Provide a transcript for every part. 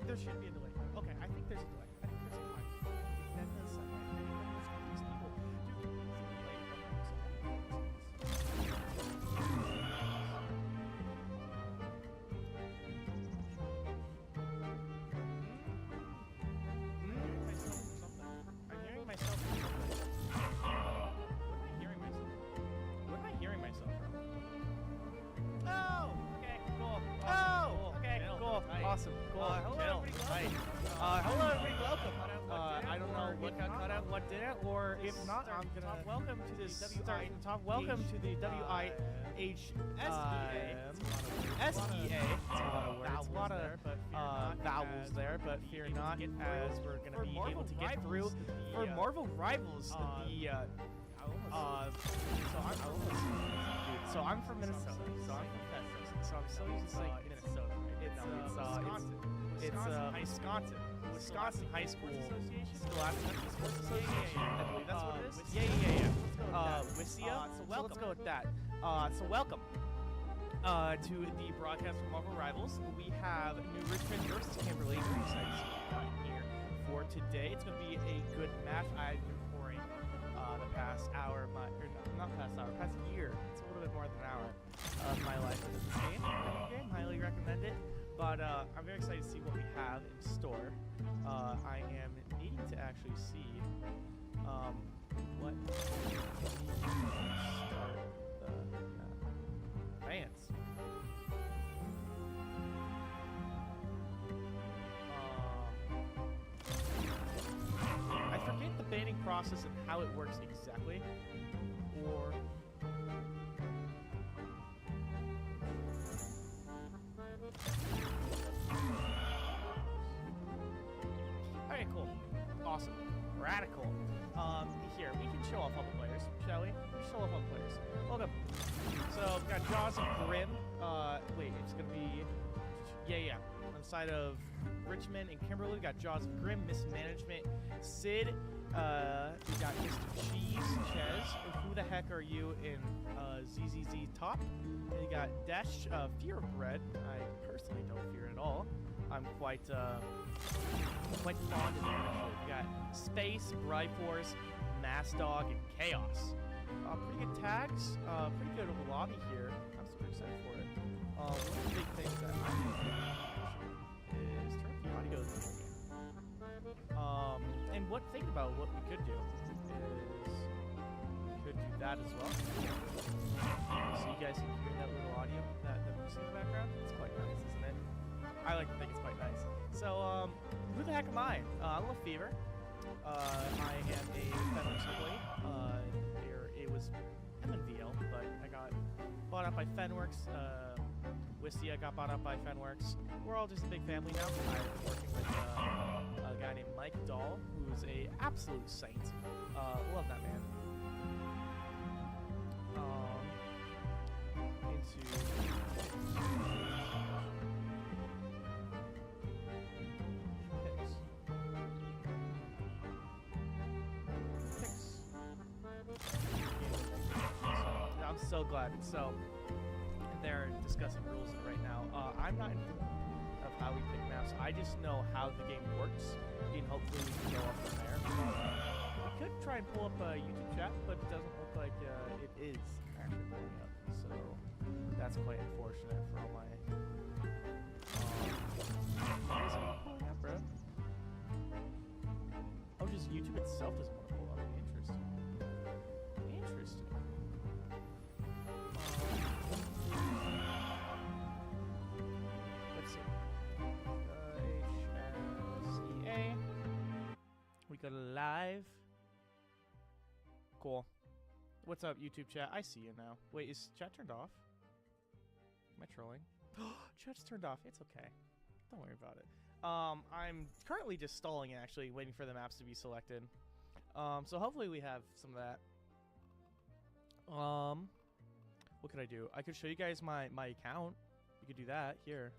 There should be a delay. Okay, I think there's a delay. I think there's a delay. That does suck. Let's get these people. I'm hearing myself from something. What am I hearing myself? What am I hearing myself from? Oh! Okay, cool. Awesome, cool. Okay, cool. Awesome. Cool. Hello, everybody. Hello, everybody. Welcome. I don't know what got cut out, what didn't, or if not, I'm gonna welcome to the top. Welcome to the WIHSEA. It's a lot of vowels there, but fear not, as we're gonna be able to get through for Marvel Rivals. So I'm from Minnesota. So I'm from Texas. So I'm so used to saying Minnesota. Wisconsin High School Scholastic Sports Association. I believe that's what it is. Yeah. WISIA. So let's go with that. So welcome to the broadcast from Marvel Rivals. We have New Richmond versus Kimberly. Very excited to see what we got here for today. It's going to be a good match. I've been pouring the past hour, past year. It's a little bit more than an hour of my life into this game. Highly recommend it. But I'm very excited to see what we have in store. I am needing to actually see what start the fans. I forget the banning process and how it works exactly. Or okay, cool. Awesome. Radical. Here, we can show off all the players, shall we? Let's show off all the players. Welcome. So, we've got Jaws of Grim. Wait, it's going to be... Yeah. On the side of Richmond and Kimberly, we got Jaws of Grim, Mismanagement, Sid. We got Mr. Cheese, Ches. Who the heck are you in ZZZ Top? And you got Dash, Fear of Bread. I personally don't fear it at all. I'm quite fond of it, actually. We got Space, Briforce, Mass Dog, and Chaos. Pretty good tags. Pretty good lobby here. I'm super excited for it. One of the big things that I'm looking at is turn up the audio of the game. And thinking about what we could do is we could do that as well. So you guys can hear that little audio that we see in the background. It's quite nice, isn't it? I like to think it's quite nice. So, who the heck am I? I'm Lefevre. I am a Fenworks employee. It was MNVL, but I got bought up by Fenworks. Wistia got bought up by Fenworks. We're all just a big family now. I'm working with a guy named Mike Dahl, who's a absolute saint. Love that man. I'm so glad. So they're discussing rules right now. I'm not informed of how we pick maps. I just know how the game works, and hopefully we can go up from there. We could try and pull up a YouTube chat, but it doesn't look like it is actually pulling up. So that's quite unfortunate for all my. Why is it not pulling up, bro? Oh, just YouTube itself doesn't want to pull up. Interesting. Interesting. Let's see. HSEA. We go live. Cool. What's up, YouTube chat? I see you now. Wait, is chat turned off? Am I trolling? Chat's turned off. It's okay. Don't worry about it. I'm currently just stalling, actually, waiting for the maps to be selected. So hopefully we have some of that. What could I do? I could show you guys my account. You could do that here.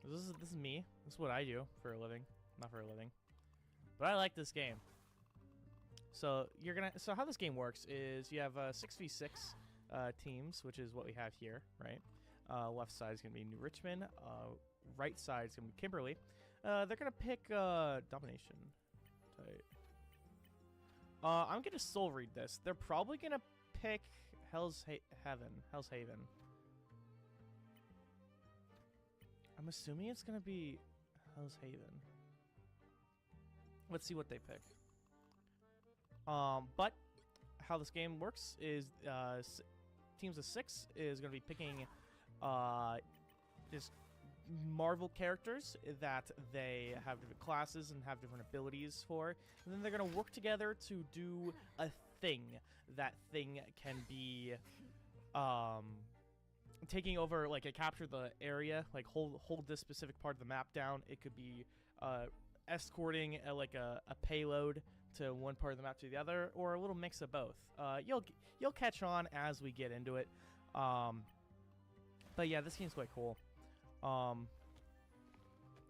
This is me. This is what I do for a living. Not for a living. But I like this game. So so how this game works is you have 6v6 teams, which is what we have here, right? Left side is gonna be New Richmond. Right side is gonna be Kimberly. They're gonna pick domination type. I'm gonna soul read this. They're probably gonna pick Hell's Haven. I'm assuming it's gonna be Hell's Haven. Let's see what they pick. But how this game works is teams of 6 is going to be picking just Marvel characters that they have different classes and have different abilities for. And then they're going to work together to do a thing. That thing can be taking over, like, capture the area, like hold this specific part of the map down. It could be escorting a payload to one part of the map to the other, or a little mix of both. You'll catch on as we get into it. But yeah, this game's quite cool.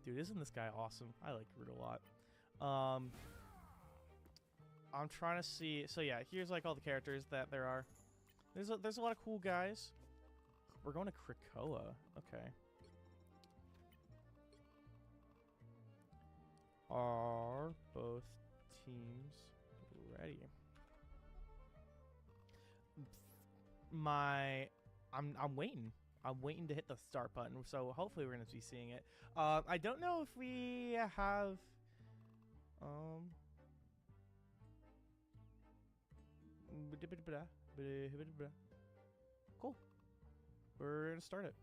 Dude, isn't this guy awesome? I like Root a lot. I'm trying to see. So yeah, here's like all the characters that there are. There's a lot of cool guys. We're going to Krakoa. Okay. Are both teams ready? I'm waiting. I'm waiting to hit the start button, so hopefully we're going to be seeing it. I don't know if we have cool. We're going to start it.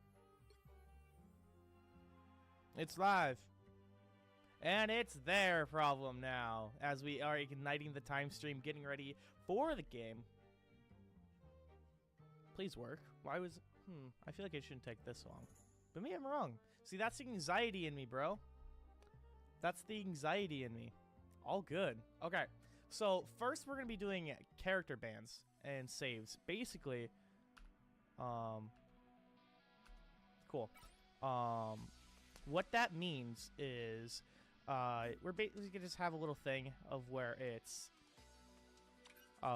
It's live. And it's their problem now, as we are igniting the time stream, getting ready for the game. Please work. Why was... I feel like it shouldn't take this long. But maybe I'm wrong. See, that's the anxiety in me, bro. That's the anxiety in me. All good. Okay. So, first we're going to be doing character bans and saves. Basically, cool. What that means is... we're basically going to just have a little thing of where it's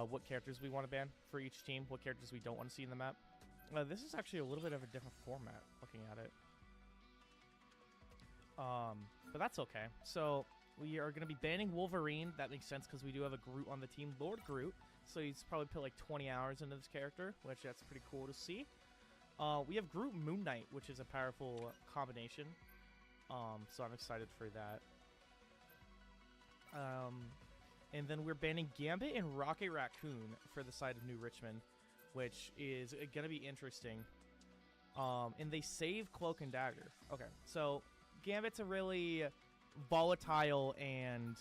what characters we want to ban for each team, what characters we don't want to see in the map. This is actually a little bit of a different format, looking at it. But that's okay. So we are going to be banning Wolverine. That makes sense because we do have a Groot on the team, Lord Groot. So he's probably put like 20 hours into this character, which that's pretty cool to see. We have Groot Moon Knight, which is a powerful combination. So I'm excited for that. And then we're banning Gambit and Rocket Raccoon for the side of New Richmond, which is going to be interesting. And they save Cloak and Dagger. Okay, so Gambit's a really volatile and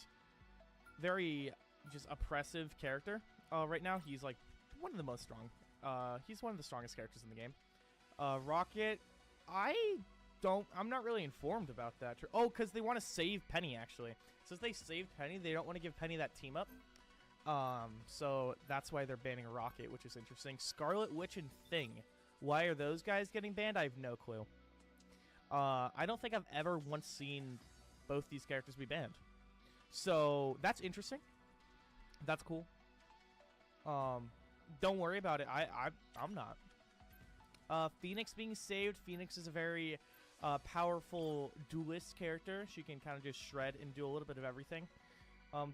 very just oppressive character. Right now, he's like one of the most strong. He's one of the strongest characters in the game. Rocket, I'm not really informed about that. Oh, because they want to save Penny, actually. Since they saved Penny, they don't want to give Penny that team up. So that's why they're banning Rocket, which is interesting. Scarlet Witch and Thing. Why are those guys getting banned? I have no clue. I don't think I've ever once seen both these characters be banned. So that's interesting. That's cool. Don't worry about it. I'm not. Phoenix being saved. Phoenix is a very powerful duelist character. She can kind of just shred and do a little bit of everything.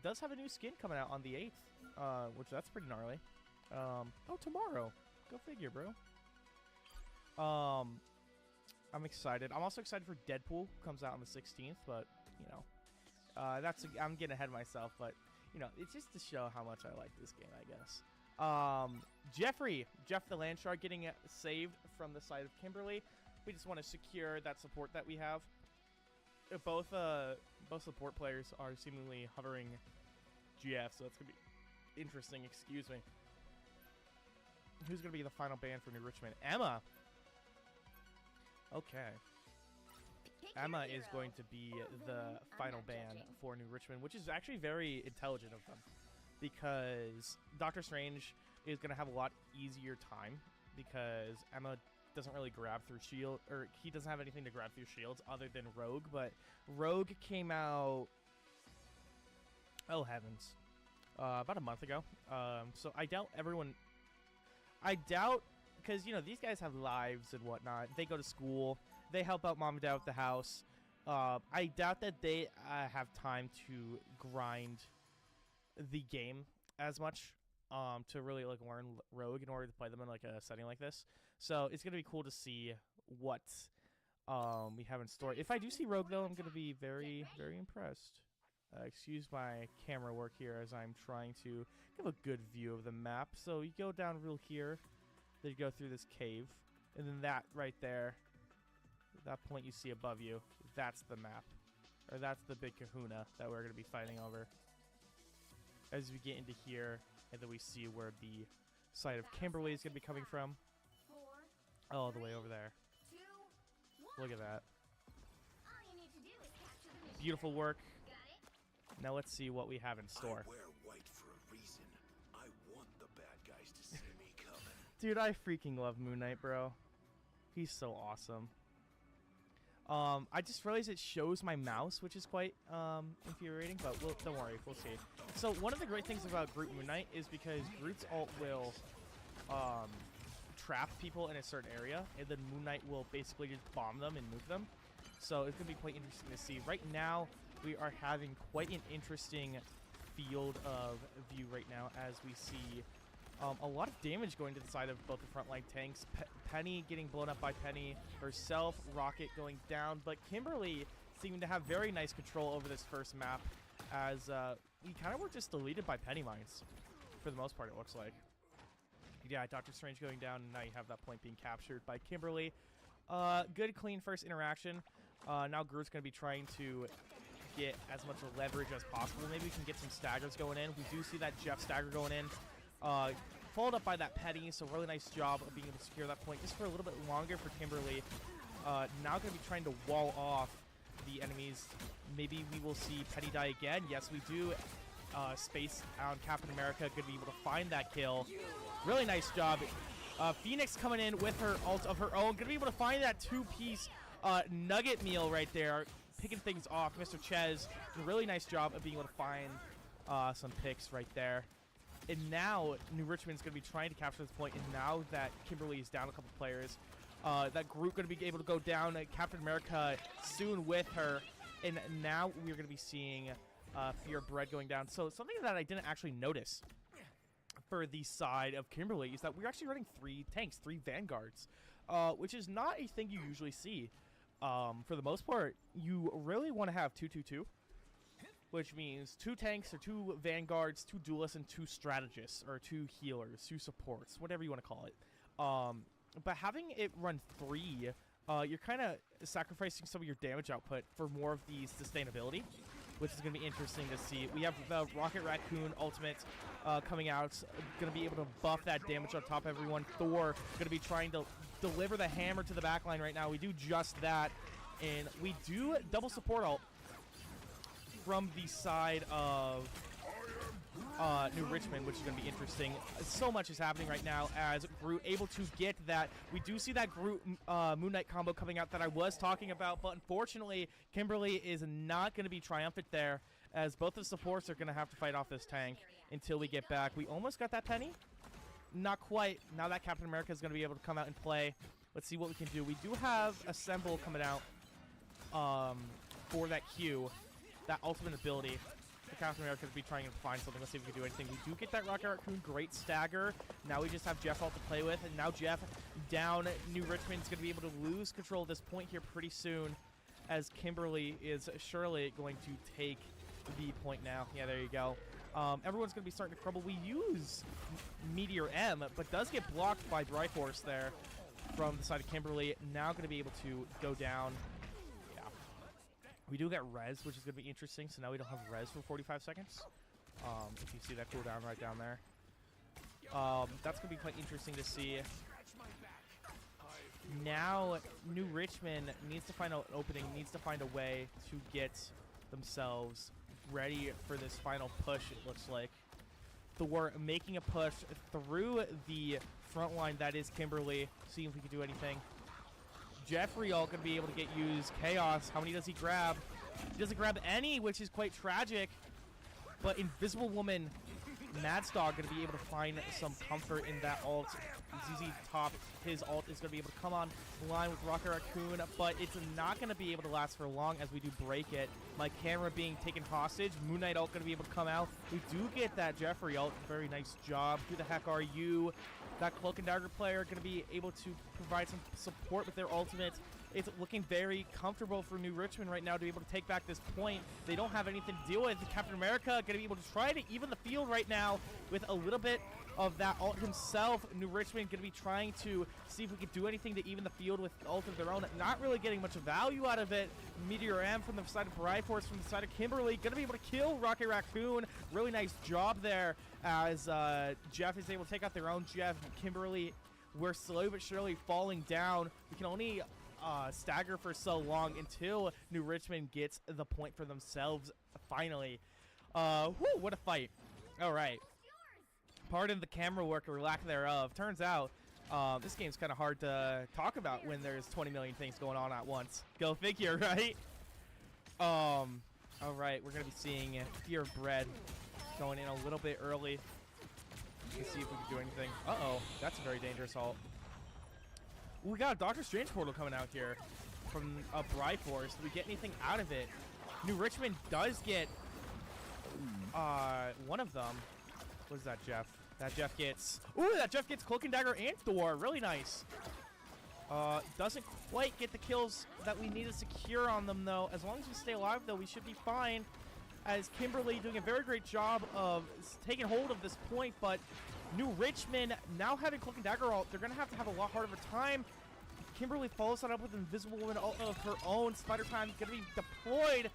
Does have a new skin coming out on the 8th, which that's pretty gnarly. Oh, tomorrow. Go figure, bro. I'm excited. I'm also excited for Deadpool. Comes out on the 16th, but, you know, I'm getting ahead of myself, but, you know, it's just to show how much I like this game, I guess. Jeff the Landshark getting saved from the side of Kimberly. We just want to secure that support that we have. Both support players are seemingly hovering GF, so that's going to be interesting. Excuse me. Who's going to be the final ban for New Richmond? Emma. Okay. Emma is going to be the final ban for New Richmond, which is actually very intelligent of them, because Doctor Strange is going to have a lot easier time because Emma doesn't really grab through shield, or he doesn't have anything to grab through shields other than Rogue, but Rogue came out, oh heavens, about a month ago. So I doubt because, you know, these guys have lives and whatnot. They go to school. They help out mom and dad with the house. I doubt that they have time to grind the game as much to really like learn Rogue in order to play them in like a setting like this. So it's gonna be cool to see what we have in store. If I do see Rogue though, I'm gonna be very, very impressed. Excuse my camera work here as I'm trying to give a good view of the map. So you go down real here, then you go through this cave, and then that right there, that point you see above you, that's the map, or that's the big kahuna that we're gonna be fighting over. As we get into here, and then we see where the side of Kimberly is going to be coming from. All the way over there. Look at that. Beautiful work. Now let's see what we have in store. I wear white for a reason. I want the bad guys to see me coming. Dude, I freaking love Moon Knight, bro. He's so awesome. I just realized it shows my mouse, which is quite infuriating, but don't worry, we'll see. So one of the great things about Groot Moon Knight is because Groot's ult will trap people in a certain area, and then Moon Knight will basically just bomb them and move them. So it's going to be quite interesting to see. Right now, we are having quite an interesting field of view right now as we see a lot of damage going to the side of both the frontline tanks. Penny getting blown up by Penny herself, Rocket going down, but Kimberly seeming to have very nice control over this first map as we kind of were just deleted by Penny mines for the most part, it looks like. Yeah, Doctor Strange going down, and now you have that point being captured by Kimberly. Good, clean first interaction. Now Groot's going to be trying to get as much leverage as possible. Maybe we can get some staggers going in. We do see that Jeff stagger going in. Followed up by that Penny, so really nice job of being able to secure that point just for a little bit longer for Kimberly. Now going to be trying to wall off the enemies. Maybe we will see Penny die again. Yes, we do. Space on Captain America going to be able to find that kill. Really nice job. Phoenix coming in with her ult of her own. Going to be able to find that two-piece nugget meal right there. Picking things off. Mr. Ches, really nice job of being able to find some picks right there. And now New Richmond's going to be trying to capture this point. And now that Kimberly is down a couple players, That group going to be able to go down. Captain America soon with her. And now we're going to be seeing Fear Bread going down. So something that I didn't actually notice for the side of Kimberly is that we're actually running 3 tanks, 3 vanguards, which is not a thing you usually see. For the most part, you really want to have 2-2-2, which means 2 tanks or 2 vanguards, 2 duelists, and 2 strategists, or 2 healers, 2 supports, whatever you want to call it. But having it run 3, you're kind of sacrificing some of your damage output for more of the sustainability, which is going to be interesting to see. We have the Rocket Raccoon ultimate coming out, going to be able to buff that damage on top of everyone. Thor going to be trying to deliver the hammer to the backline right now. We do just that, and we do double support ult from the side of New Richmond, which is going to be interesting. So much is happening right now as Groot able to get that. We do see that Groot Moon Knight combo coming out that I was talking about, but unfortunately, Kimberly is not going to be triumphant there, as both the supports are going to have to fight off this tank until we get back. We almost got that penny. Not quite. Now that Captain America is going to be able to come out and play. Let's see what we can do. We do have Assemble coming out for that Q, that ultimate ability. Captain America to be trying to find something. Let's see if we can do anything. We do get that Rocket Raccoon. Great stagger. Now we just have Jeff ult to play with. And now Jeff down. New Richmond's going to be able to lose control of this point here pretty soon, as Kimberly is surely going to take the point now. Yeah, there you go. Everyone's going to be starting to crumble. We use Meteor M, but does get blocked by Dryforce there from the side of Kimberly. Now going to be able to go down. We do get res, which is going to be interesting. So now we don't have res for 45 seconds. If you see that cooldown right down there. That's going to be quite interesting to see. Now, New Richmond needs to find an opening, needs to find a way to get themselves ready for this final push, it looks like. Thor making a push through the front line that is Kimberly. See if we can do anything. Jeffrey all going to be able to get used. Chaos, how many does he grab? He doesn't grab any, which is quite tragic. But Invisible Woman, Madstog going to be able to find some comfort in that ult. ZZ Top, his ult is going to be able to come on line with Rocket Raccoon, but it's not going to be able to last for long as we do break it. My camera being taken hostage. Moon Knight ult going to be able to come out. We do get that Jeffrey ult. Very nice job. Who the heck are you? That Cloak and Dagger player going to be able to provide some support with their ultimate. It's looking very comfortable for New Richmond right now to be able to take back this point. They don't have anything to deal with. Captain America going to be able to try to even the field right now with a little bit of that ult himself. New Richmond going to be trying to see if we can do anything to even the field with ult of their own. Not really getting much value out of it. Meteor M from the side of Force, from the side of Kimberly, going to be able to kill Rocket Raccoon. Really nice job there as Jeff is able to take out their own Jeff. Kimberly, we're slowly but surely falling down. We can only stagger for so long until New Richmond gets the point for themselves finally. Whew, what a fight. All right. Pardon the camera work or lack thereof. Turns out this game's kind of hard to talk about when there's 20 million things going on at once. Go figure, right? All right, we're going to be seeing Fear of Bread going in a little bit early. Let's see if we can do anything. Uh-oh, that's a very dangerous ult. We got a Doctor Strange portal coming out here from Force. Do we get anything out of it? New Richmond does get one of them. What is that, Jeff? That Jeff gets... Ooh, that Jeff gets Cloak and Dagger and Thor. Really nice. Doesn't quite get the kills that we need to secure on them, though. As long as we stay alive, though, we should be fine. As Kimberly doing a very great job of taking hold of this point, but New Richmond now having Cloak and Dagger ult, they're going to have a lot harder of a time. Kimberly follows that up with Invisible Woman ult of her own. Spider Time going to be deployed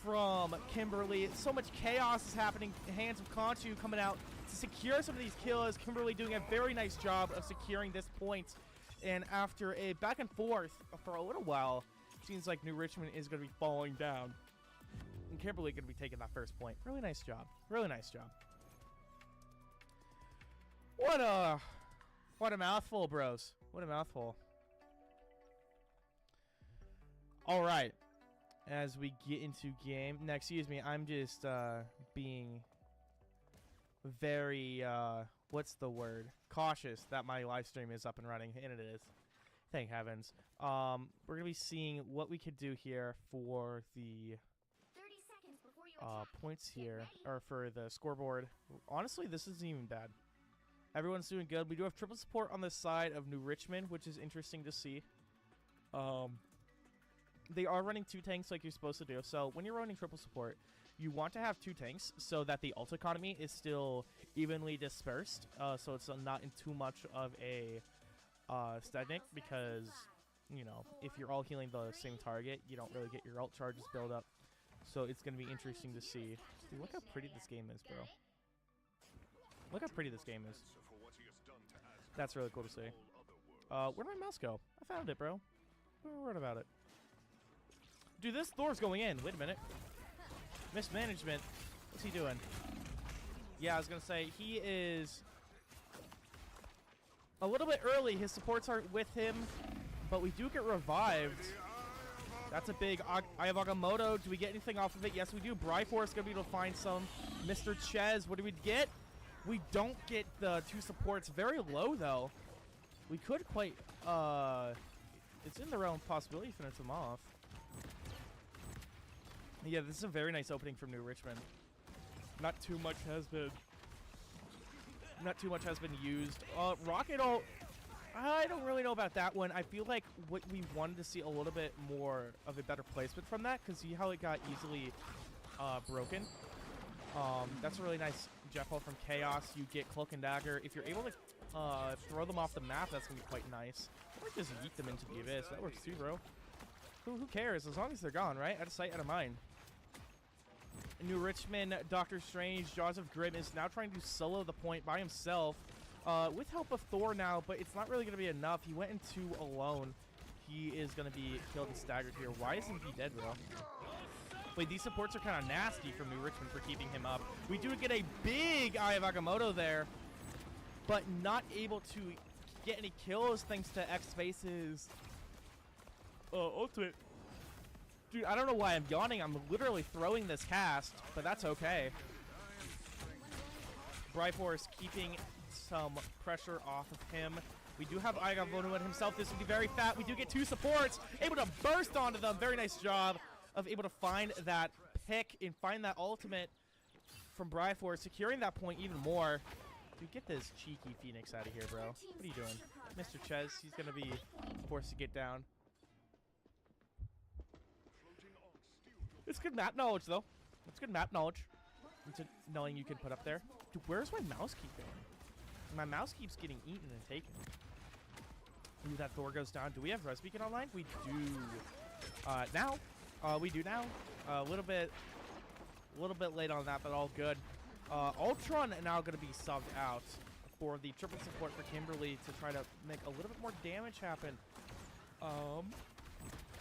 from Kimberly. So much chaos is happening. Hands of Khonshu coming out to secure some of these kills. Kimberly doing a very nice job of securing this point. And after a back and forth for a little while, it seems like New Richmond is going to be falling down. And Kimberly going to be taking that first point. Really nice job. Really nice job. What a mouthful, bros. What a mouthful. All right. As we get into game, now, excuse me, I'm just being very what's the word? Cautious that my live stream is up and running, and it is. Thank heavens. We're gonna be seeing what we could do here for the 30 seconds before you attack. points Get here, ready. or for the scoreboard. Honestly, this isn't even bad. Everyone's doing good. We do have triple support on the side of New Richmond, which is interesting to see. They are running 2 tanks like you're supposed to do. So when you're running triple support, you want to have 2 tanks so that the ult economy is still evenly dispersed. So it's not in too much of a stagnant, because, you know, if you're all healing the same target, you don't really get your ult charges build up. So it's going to be interesting to see. Dude, look how pretty this game is, bro. Look how pretty this game is. That's really cool to see. Where'd my mouse go? I found it, bro. What about it? Dude, this Thor's going in. Wait a minute. Mismanagement. What's he doing? Yeah, I was going to say, he is a little bit early. His supports aren't with him, but we do get revived. That's a big Eye of Agamotto. Do we get anything off of it? Yes, we do. Bryforce going to be able to find some. Mr. Ches, what do we get? We don't get the 2 supports. Very low, though. We could quite... it's in the realm of possibility finish them off. Yeah, this is a very nice opening from New Richmond. Not too much has been used. Rocket ult, I don't really know about that one. I feel like what we wanted to see a little bit more of a better placement from that, because see how it got easily broken. That's a really nice Jeff ult from Chaos. You get Cloak and Dagger. If you're able to throw them off the map, that's gonna be quite nice. Or just yeet them into the abyss. That works too, bro. Who cares? As long as they're gone, right? Out of sight, out of mind. New Richmond, Doctor Strange, Jaws of Grim is now trying to solo the point by himself with help of Thor now, but it's not really going to be enough. He went in 2 alone. He is going to be killed and staggered here. Why isn't he dead, bro? Wait, these supports are kind of nasty from New Richmond for keeping him up. We do get a big Eye of Agamotto there, but not able to get any kills thanks to X-Space's ultimate. Dude, I don't know why I'm yawning. I'm literally throwing this cast, but that's okay. Bryforce keeping some pressure off of him. We do have Agamotto himself. This would be very fat. We do get 2 supports. Able to burst onto them. Very nice job of able to find that pick and find that ultimate from Bryforce, securing that point even more. Dude, get this cheeky Phoenix out of here, bro. What are you doing? Mr. Ches, he's going to be forced to get down. It's good map knowledge, though. It's good map knowledge. Into knowing you can put up there. Dude, where's my mouse keep going? My mouse keeps getting eaten and taken. Ooh, that Thor goes down. Do we have Res Beacon online? We do. Now. We do now. A little bit late on that, but all good. Ultron now going to be subbed out for the triple support for Kimberly to try to make a little bit more damage happen.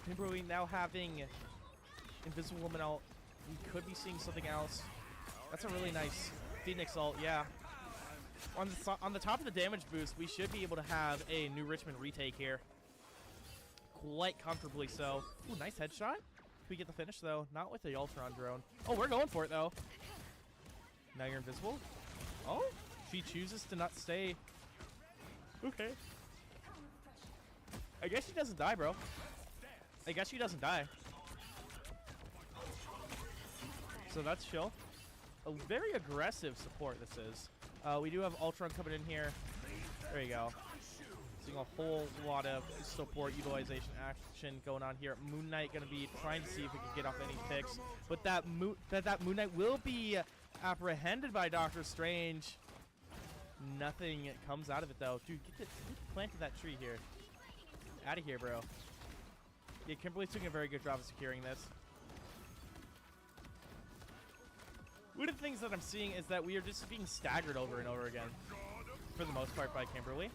Kimberly now having Invisible Woman ult. We could be seeing something else. That's a really nice Phoenix ult, yeah. On the top of the damage boost, we should be able to have a New Richmond retake here. Quite comfortably so. Ooh, nice headshot. We get the finish, though. Not with the Ultron drone. Oh, we're going for it, though. Now you're invisible. Oh, she chooses to not stay. Okay. I guess she doesn't die, bro. I guess she doesn't die. So that's chill. A very aggressive support this is. We do have Ultron coming in here. There you go. Seeing a whole lot of support utilization action going on here. Moon Knight going to be trying to see if we can get off any picks. But that Moon Knight will be apprehended by Doctor Strange. Nothing comes out of it, though. Dude, planted that tree here. Out of here, bro. Yeah, Kimberly's doing a very good job of securing this. One of the things that I'm seeing is that we are just being staggered over and over again, for the most part, by Kimberly.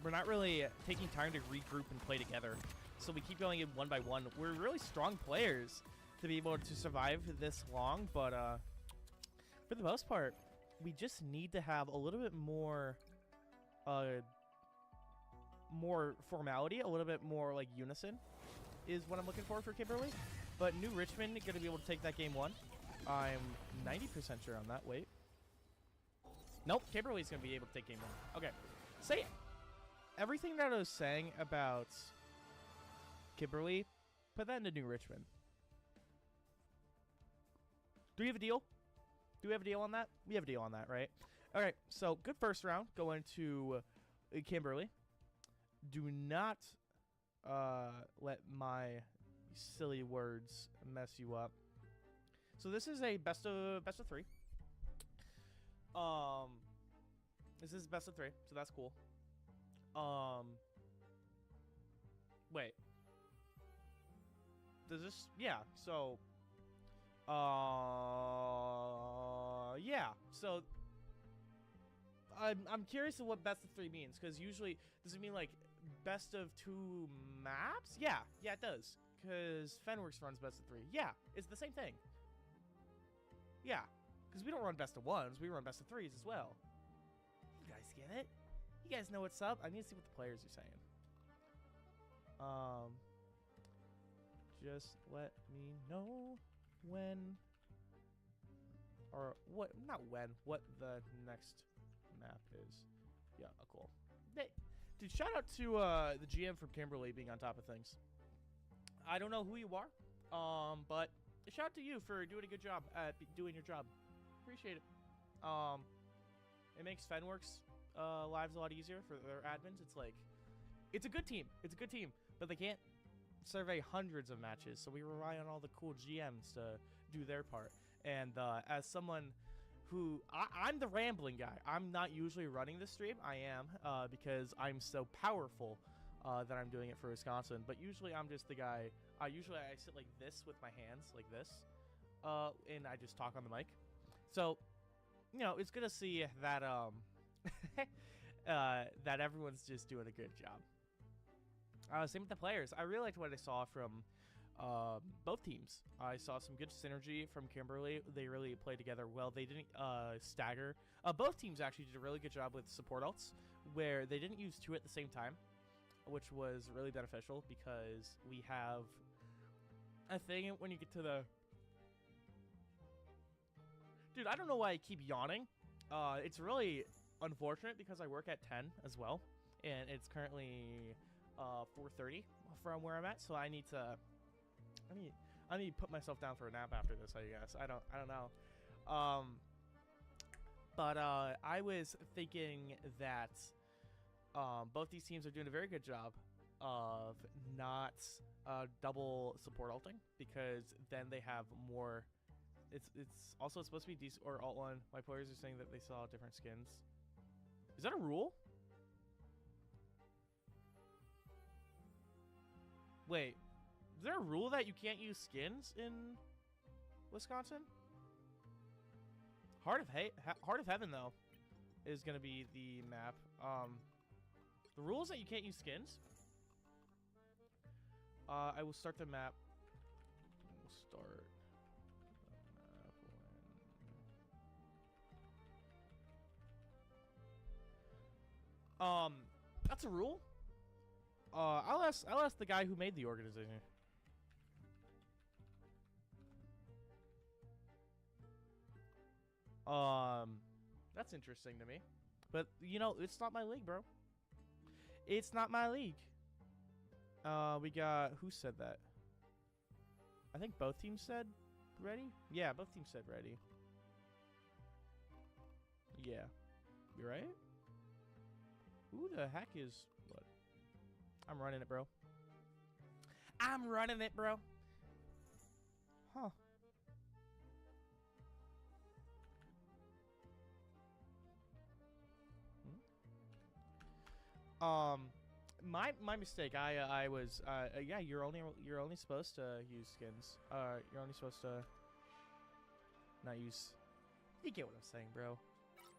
We're not really taking time to regroup and play together, so we keep going in one by one. We're really strong players to be able to survive this long, but for the most part, we just need to have a little bit more formality, a little bit more like unison is what I'm looking for Kimberly. But New Richmond going to be able to take that game 1. I'm 90% sure on that. Wait. Nope, Kimberly's going to be able to take game 1. Okay. Say it. everything that I was saying about Kimberly, put that into New Richmond. Do we have a deal? Do we have a deal on that? We have a deal on that, right? All right, so good first round going to Kimberly. Do not let my silly words mess you up. So this is a best of 3. This is best of 3, so that's cool. Wait. Does this? Yeah. So. Yeah. So. I'm curious of what best of 3 means, because usually does it mean like best of 2 maps? Yeah. Yeah, it does. Because Fenworks runs best of 3. Yeah, it's the same thing. Yeah, because we don't run best of 1s, we run best of 3s as well. You guys get it? You guys know what's up? I need to see what the players are saying. Just let me know when, or what? Not when. What the next map is? Yeah, cool. Dude, shout out to the GM from Kimberly being on top of things. I don't know who you are, but shout out to you for doing a good job at doing your job. Appreciate it. It makes Fenworks lives a lot easier for their admins. It's like, it's a good team. It's a good team, but they can't survey hundreds of matches, so we rely on all the cool GMs to do their part. And as someone who, I'm the rambling guy. I'm not usually running the stream. I am, because I'm so powerful that I'm doing it for Wisconsin. But usually I'm just the guy, usually I sit like this with my hands, like this, and I just talk on the mic. So, you know, it's good to see that, that everyone's just doing a good job. Same with the players. I really liked what I saw from both teams. I saw some good synergy from Kimberly. They really played together well. They didn't stagger. Both teams actually did a really good job with support ults, where they didn't use 2 at the same time, which was really beneficial because we have a thing when you get to the... Dude, I don't know why I keep yawning. It's really unfortunate because I work at 10 as well, and it's currently 4:30 from where I'm at, so I need to put myself down for a nap after this, I guess. I don't know. But I was thinking that both these teams are doing a very good job of not double support ulting, because then they have more. It's also supposed to be decent or alt 1. My players are saying that they saw different skins. Is that a rule? Wait, is there a rule that you can't use skins in Wisconsin? Heart of Heaven though is gonna be the map. The rule is that you can't use skins. I will start the map. We'll start the map when... That's a rule. I'll ask the guy who made the organization. That's interesting to me. But, you know, it's not my league, bro. It's not my league. We got... Who said that? I think both teams said ready? Yeah, both teams said ready. Yeah. You right? Who the heck is... What? I'm running it, bro. I'm running it, bro. Huh. My mistake. I was yeah. You're only supposed to use skins. You're only supposed to not use. You get what I'm saying, bro.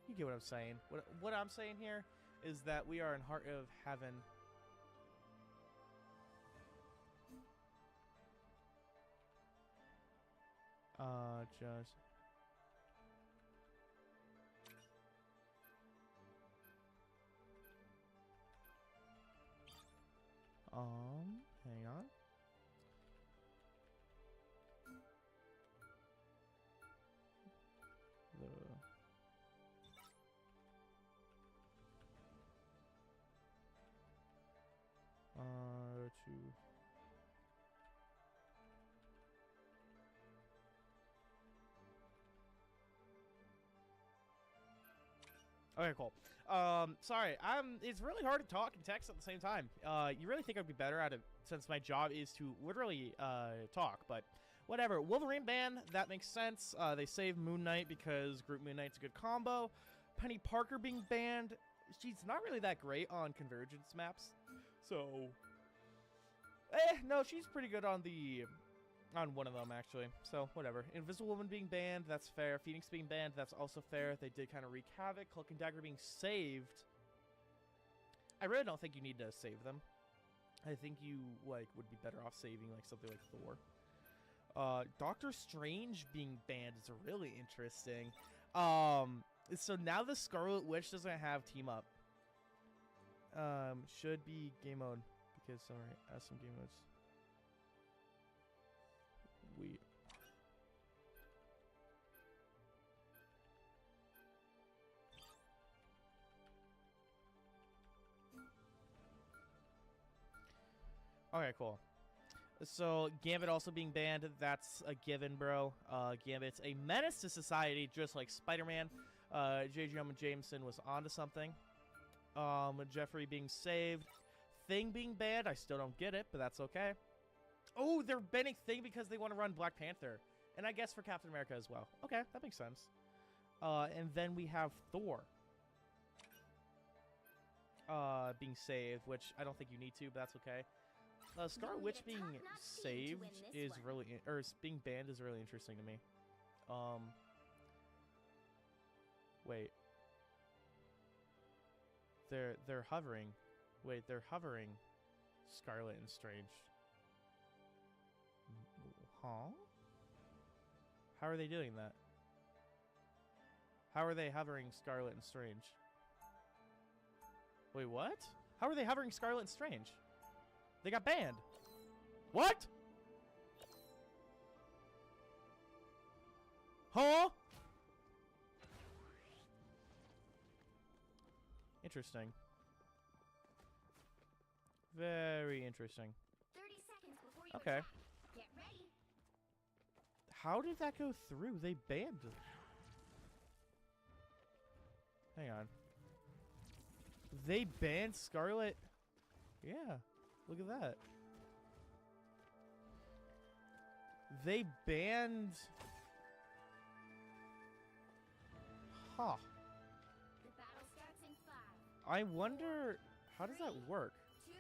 You get what I'm saying. What I'm saying here is that we are in Heart of Heaven. Just. Hang on. Okay, cool. Sorry, it's really hard to talk and text at the same time. You really think I'd be better at it since my job is to literally talk, but whatever. Wolverine ban, that makes sense. They saved Moon Knight because Group Moon Knight's a good combo. Penny Parker being banned, she's not really that great on convergence maps, so no, she's pretty good on one of them, actually. So, whatever. Invisible Woman being banned, that's fair. Phoenix being banned, that's also fair. They did kind of wreak havoc. Cloak and Dagger being saved. I really don't think you need to save them. I think you, like, would be better off saving, like, something like Thor. Doctor Strange being banned is really interesting. So now the Scarlet Witch doesn't have team up. Should be game mode. Because, sorry, as some game modes. Okay, cool. So, Gambit also being banned, that's a given, bro. Gambit's a menace to society, just like Spider-Man. J. Jonah Jameson was onto something. Jeffrey being saved. Thing being banned, I still don't get it, but that's okay. Oh, they're banning Thing because they want to run Black Panther. And I guess for Captain America as well. Okay, that makes sense. And then we have Thor. Being saved, which I don't think you need to, but that's okay. Scarlet Witch being saved is really, being banned is really interesting to me. Wait. They're hovering. Wait, they're hovering Scarlet and Strange. Huh? How are they doing that? How are they hovering Scarlet and Strange? Wait, what? How are they hovering Scarlet and Strange? They got banned. What? Huh? Interesting. Very interesting. 30 seconds before you Okay. attack. Get ready. How did that go through? They banned it. Hang on. They banned Scarlet. Yeah. Look at that. They banned... Huh. The battle starts in 5. I wonder... How does that work? 2,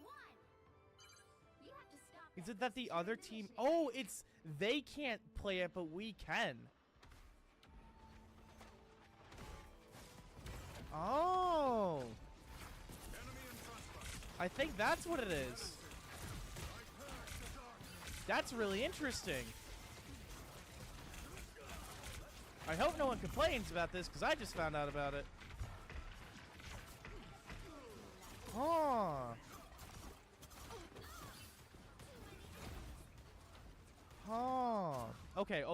1. You have to stop Is it that the other team... Oh, it's... They can't play it, but we can. Oh. I think that's what it is. That's really interesting. I hope no one complains about this, because I just found out about it. Huh. Huh. Okay.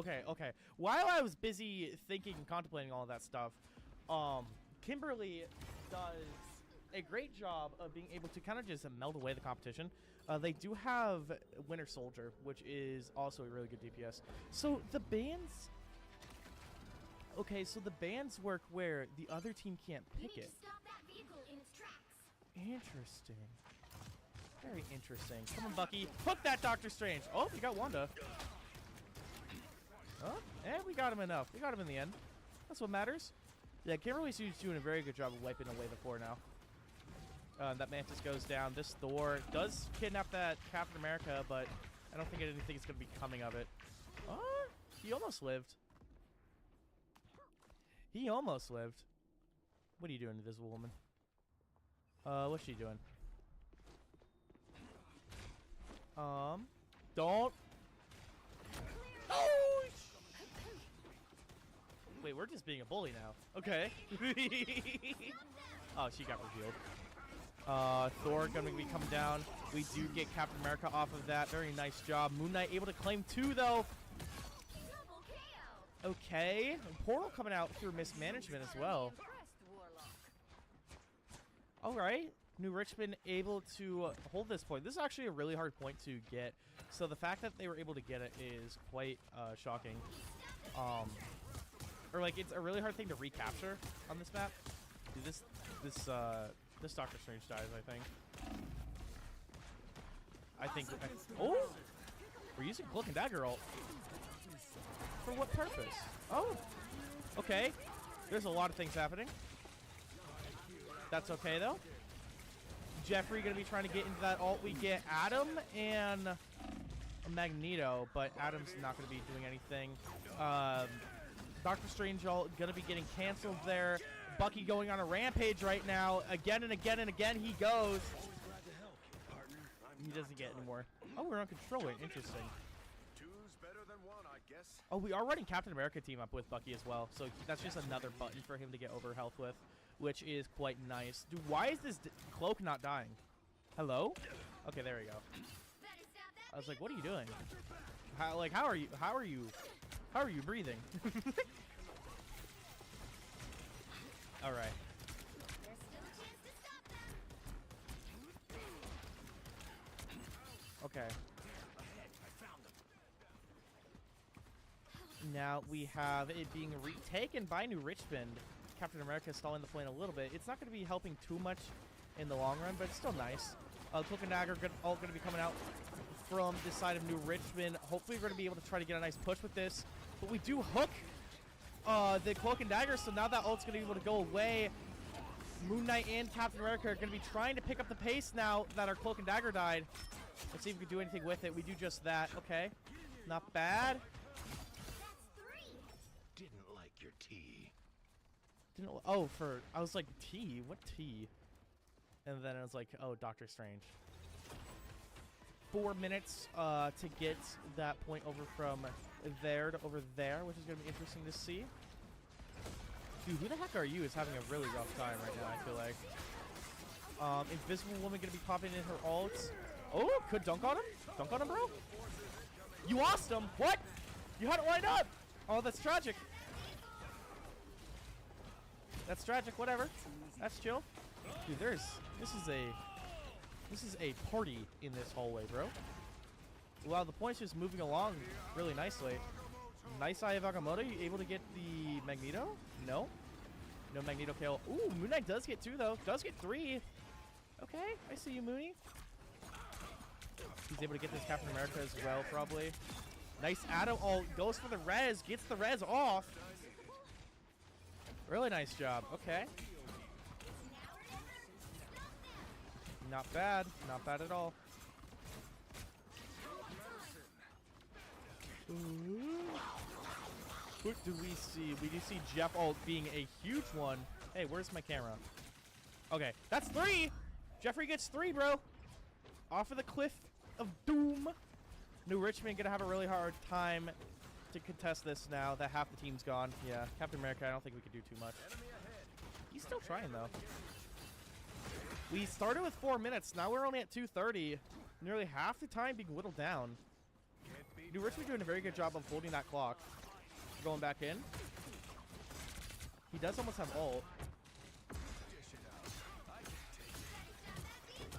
While I was busy thinking and contemplating all of that stuff, Kimberly does a great job of being able to kind of just meld away the competition. They do have Winter Soldier, which is also a really good DPS. So the bans... Okay, so the bans work where the other team can't You pick need it. to stop that vehicle in its tracks. Interesting. Very interesting. Come on, Bucky. Hook that Doctor Strange. Oh, we got Wanda. Oh, and we got him enough. We got him in the end. That's what matters. Yeah, Kimberly Sue's doing a very good job of wiping away the floor now. That Mantis goes down. This Thor does kidnap that Captain America, but I don't think anything is going to be coming of it. Oh, he almost lived. He almost lived. What are you doing, Invisible Woman? What's she doing? Don't. Oh! Wait, we're just being a bully now. Okay. Oh, she got revealed. Thor gonna be coming down. We do get Captain America off of that. Very nice job. Moon Knight able to claim 2, though. Double KO. Okay. Portal coming out through mismanagement as well. All right. New Richmond able to hold this point. This is actually a really hard point to get. So the fact that they were able to get it is quite shocking. or like it's a really hard thing to recapture on this map. Dude, this Doctor Strange dies, I think. Oh, we're using Cloak and Dagger ult. For what purpose? Oh, okay. There's a lot of things happening. That's okay though. Jeffrey gonna be trying to get into that ult. We get Adam and a Magneto, but Adam's not gonna be doing anything. Doctor Strange ult gonna be getting canceled there. Bucky going on a rampage right now. Again and again and again he goes. He doesn't get any more. Oh, we're on control. Interesting. Two's better than one, I guess. Oh, we are running Captain America team up with Bucky as well. So that's just another button for him to get over health with, which is quite nice. Dude, why is this cloak not dying? Hello? Okay, there we go. I was like, what are you doing? How are you breathing? All right. There's still a chance to stop them. Okay. Now we have it being retaken by New Richmond. Captain America stalling the plane a little bit. It's not going to be helping too much in the long run, but it's still nice. Cloak and Dagger all going to be coming out from this side of New Richmond. Hopefully we're going to be able to try to get a nice push with this. But we do hook the Cloak and Dagger, so now that ult's going to be able to go away. Moon Knight and Captain America are going to be trying to pick up the pace now that our Cloak and Dagger died. Let's see if we can do anything with it. We do just that. Okay. Not bad. Didn't like your tea. Oh, I was like, tea? What tea? And then I was like, oh, Doctor Strange. 4 minutes to get that point over from there to over there, which is going to be interesting to see. Dude, who the heck are you is having a really rough time right now, I feel like. Invisible Woman going to be popping in her ults. Oh, could dunk on him? Dunk on him, bro? You lost him. What? You had it lined up. Oh, that's tragic. That's tragic. Whatever. That's chill. Dude, this is a party in this hallway, bro. Wow, the point's just moving along really nicely. Nice Eye of Agamotto. You able to get the Magneto? No. No Magneto kill. Ooh, Moon Knight does get 2, though. Does get 3. Okay, I see you, Mooney. He's able to get this Captain America as well, probably. Nice Adam. Oh, goes for the res. Gets the res off. Really nice job. Okay. Not bad. Not bad at all. What do we see? We do see Jeff Alt being a huge one. Hey, where's my camera? Okay, that's 3. Jeffrey gets 3, bro. Off of the cliff of doom. New Richmond gonna have a really hard time to contest this now that half the team's gone. Yeah, Captain America, I don't think we could do too much. He's still trying, though. We started with 4 minutes. Now we're only at 2:30. Nearly half the time being whittled down. New Richmond doing a very good job of holding that clock. Going back in. He does almost have ult.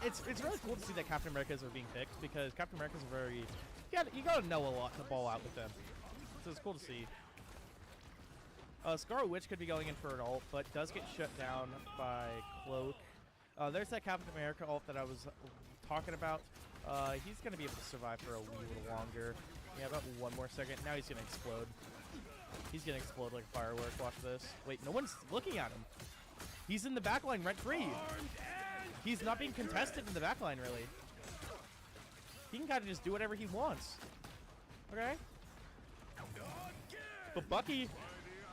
It's really cool to see that Captain Americas are being picked because Captain Americas are very... You gotta know a lot to ball out with them. So it's cool to see. Scarlet Witch could be going in for an ult, but does get shut down by Cloak. There's that Captain America ult that I was talking about. He's going to be able to survive for a wee little longer. Yeah, about 1 more second. Now he's going to explode. He's going to explode like a firework. Watch this. Wait, no one's looking at him. He's in the backline rent-free. He's not being contested in the backline, really. He can kind of just do whatever he wants. Okay? But Bucky,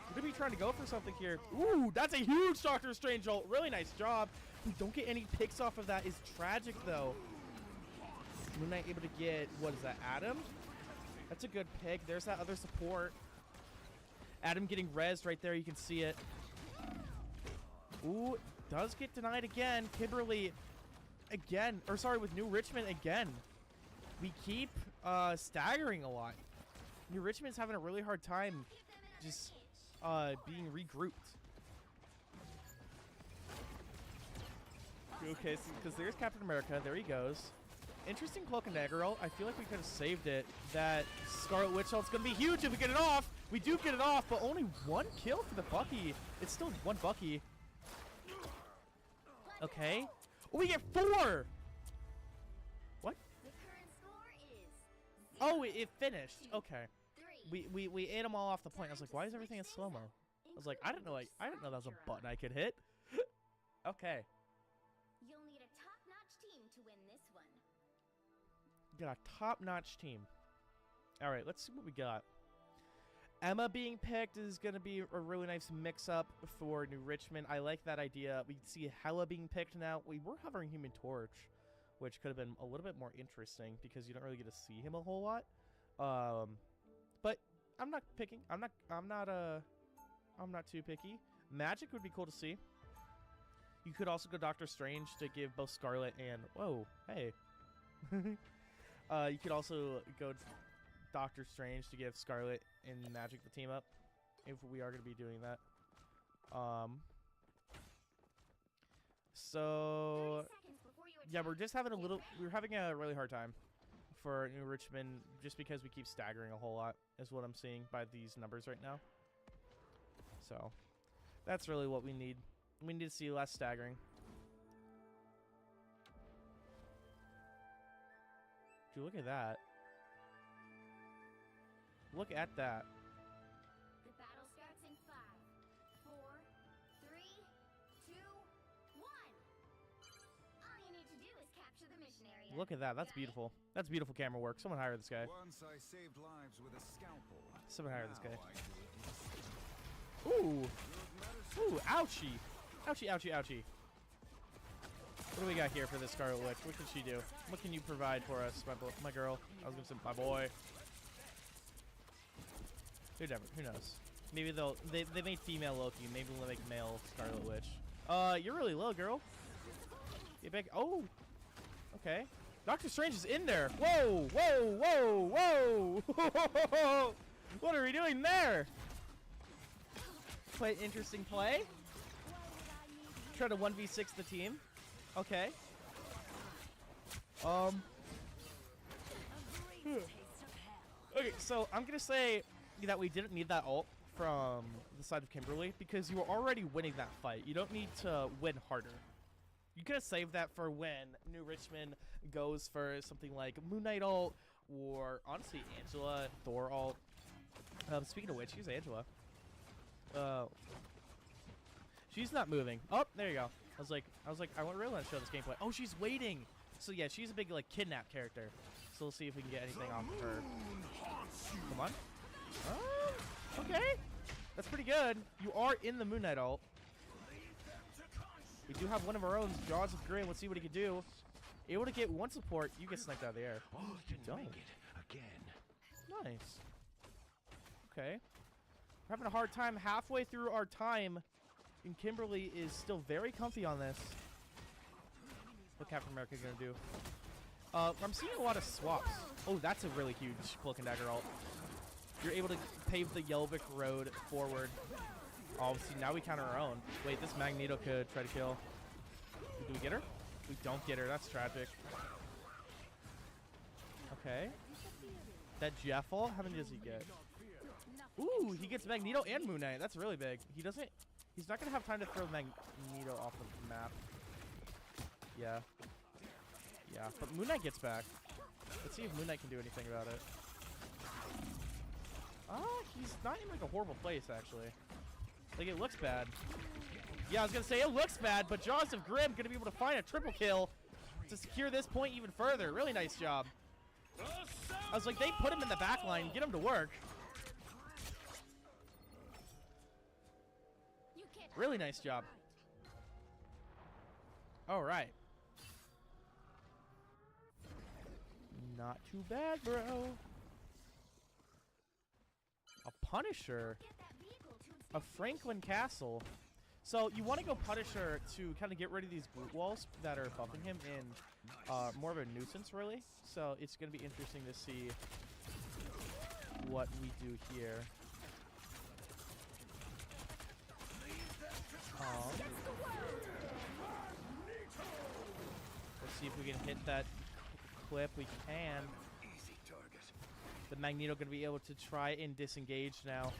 we're going to be trying to go for something here. Ooh, that's a huge Doctor Strange ult. Really nice job. We don't get any picks off of that. Is tragic, though. Moon Knight able to get, what is that, Adam? That's a good pick. There's that other support. Adam getting rezzed right there. You can see it. Ooh, does get denied again. Kimberly again. Or sorry, with New Richmond again. We keep staggering a lot. New Richmond's having a really hard time just being regrouped. Okay, because there's Captain America. There he goes. Interesting cloak and dagger ult. I feel like we could have saved it. That Scarlet Witch ult's gonna be huge if we get it off. We do get it off, but only 1 kill for the Bucky. It's still 1 Bucky. Okay. Oh, we get 4. What? The current score is Oh, it finished. Okay. 3. We ate them all off the point. I was like, why is everything in slow mo? I was like, I didn't know that was a button I could hit. Okay. You'll need a top-notch team to win this one. Got a top-notch team. All right, let's see what we got. Emma being picked is going to be a really nice mix-up for New Richmond. I like that idea. We see Hella being picked now. We were hovering Human Torch, which could have been a little bit more interesting because you don't really get to see him a whole lot. But I'm not picking. I'm not too picky. Magic would be cool to see. You could also go Doctor Strange to give both Scarlet and whoa, hey. You could also go Doctor Strange to give Scarlet and Magic the team up, if we are going to be doing that. So 30 seconds before you yeah, attack. we're just having we're having a really hard time for New Richmond just because we keep staggering a whole lot is what I'm seeing by these numbers right now. So that's really what we need. We need to see less staggering. Dude, look at that. Look at that. The battle starts in 5, 4, 3, 2, 1. All you need to do is capture the mission area. Look at that. That's Got it? beautiful. That's beautiful camera work. Someone hire this guy. Once I saved lives with a scalpel. Someone hire this guy. Now I do it with Ooh. good medicine. Ooh, ouchie. Ouchie, ouchie, ouchie. What do we got here for this Scarlet Witch? What can she do? What can you provide for us, my girl? I was going to say my boy. Who knows? Maybe they made female Loki. Maybe we'll make male Scarlet Witch. You're really low, girl. Get back. Oh. Okay. Doctor Strange is in there. Whoa, whoa, whoa, whoa. What are we doing there? Quite interesting play. Try to 1v6 the team. Okay. Okay, so I'm gonna say that we didn't need that ult from the side of Kimberly because you were already winning that fight. You don't need to win harder. You could have saved that for when New Richmond goes for something like Moon Knight ult or honestly Angela, Thor ult. Speaking of which, here's Angela. She's not moving. Oh, there you go. I was like, I really want to show this gameplay. Oh, she's waiting. So yeah, she's a big like kidnap character. So we'll see if we can get anything off of her. Come on. Oh, okay. That's pretty good. You are in the Moon Knight ult. We do have one of our own, Jaws of Grim. Let's see what he can do. Able to get one support. You get sniped out of the air. Oh, you don't. Again. Nice. Okay. We're having a hard time halfway through our time. And Kimberly is still very comfy on this. What Captain America gonna do? I'm seeing a lot of swaps. Oh, that's a really huge Cloak and Dagger ult. You're able to pave the yellow brick road forward. Oh, see, now we counter our own. Wait, this Magneto could try to kill. Do we get her? We don't get her. That's tragic. Okay. That Jeff ult? How many does he get? Ooh, he gets Magneto and Moon Knight. That's really big. He's not going to have time to throw Magneto off the map. Yeah. Yeah, but Moon Knight gets back. Let's see if Moon Knight can do anything about it. He's not in like a horrible place, actually. Like, it looks bad. Yeah, I was going to say it looks bad, but Jaws of Grim going to be able to find a triple kill to secure this point even further. Really nice job. I was like, they put him in the back line. Get him to work. Really nice job. All right. Not too bad, bro. A Punisher. A Franklin Castle. So you want to go Punisher to kind of get rid of these brute walls that are buffing him in more of a nuisance, really. So it's going to be interesting to see what we do here. Let's see if we can hit that clip we can. Easy target. The Magneto going to be able to try and disengage now.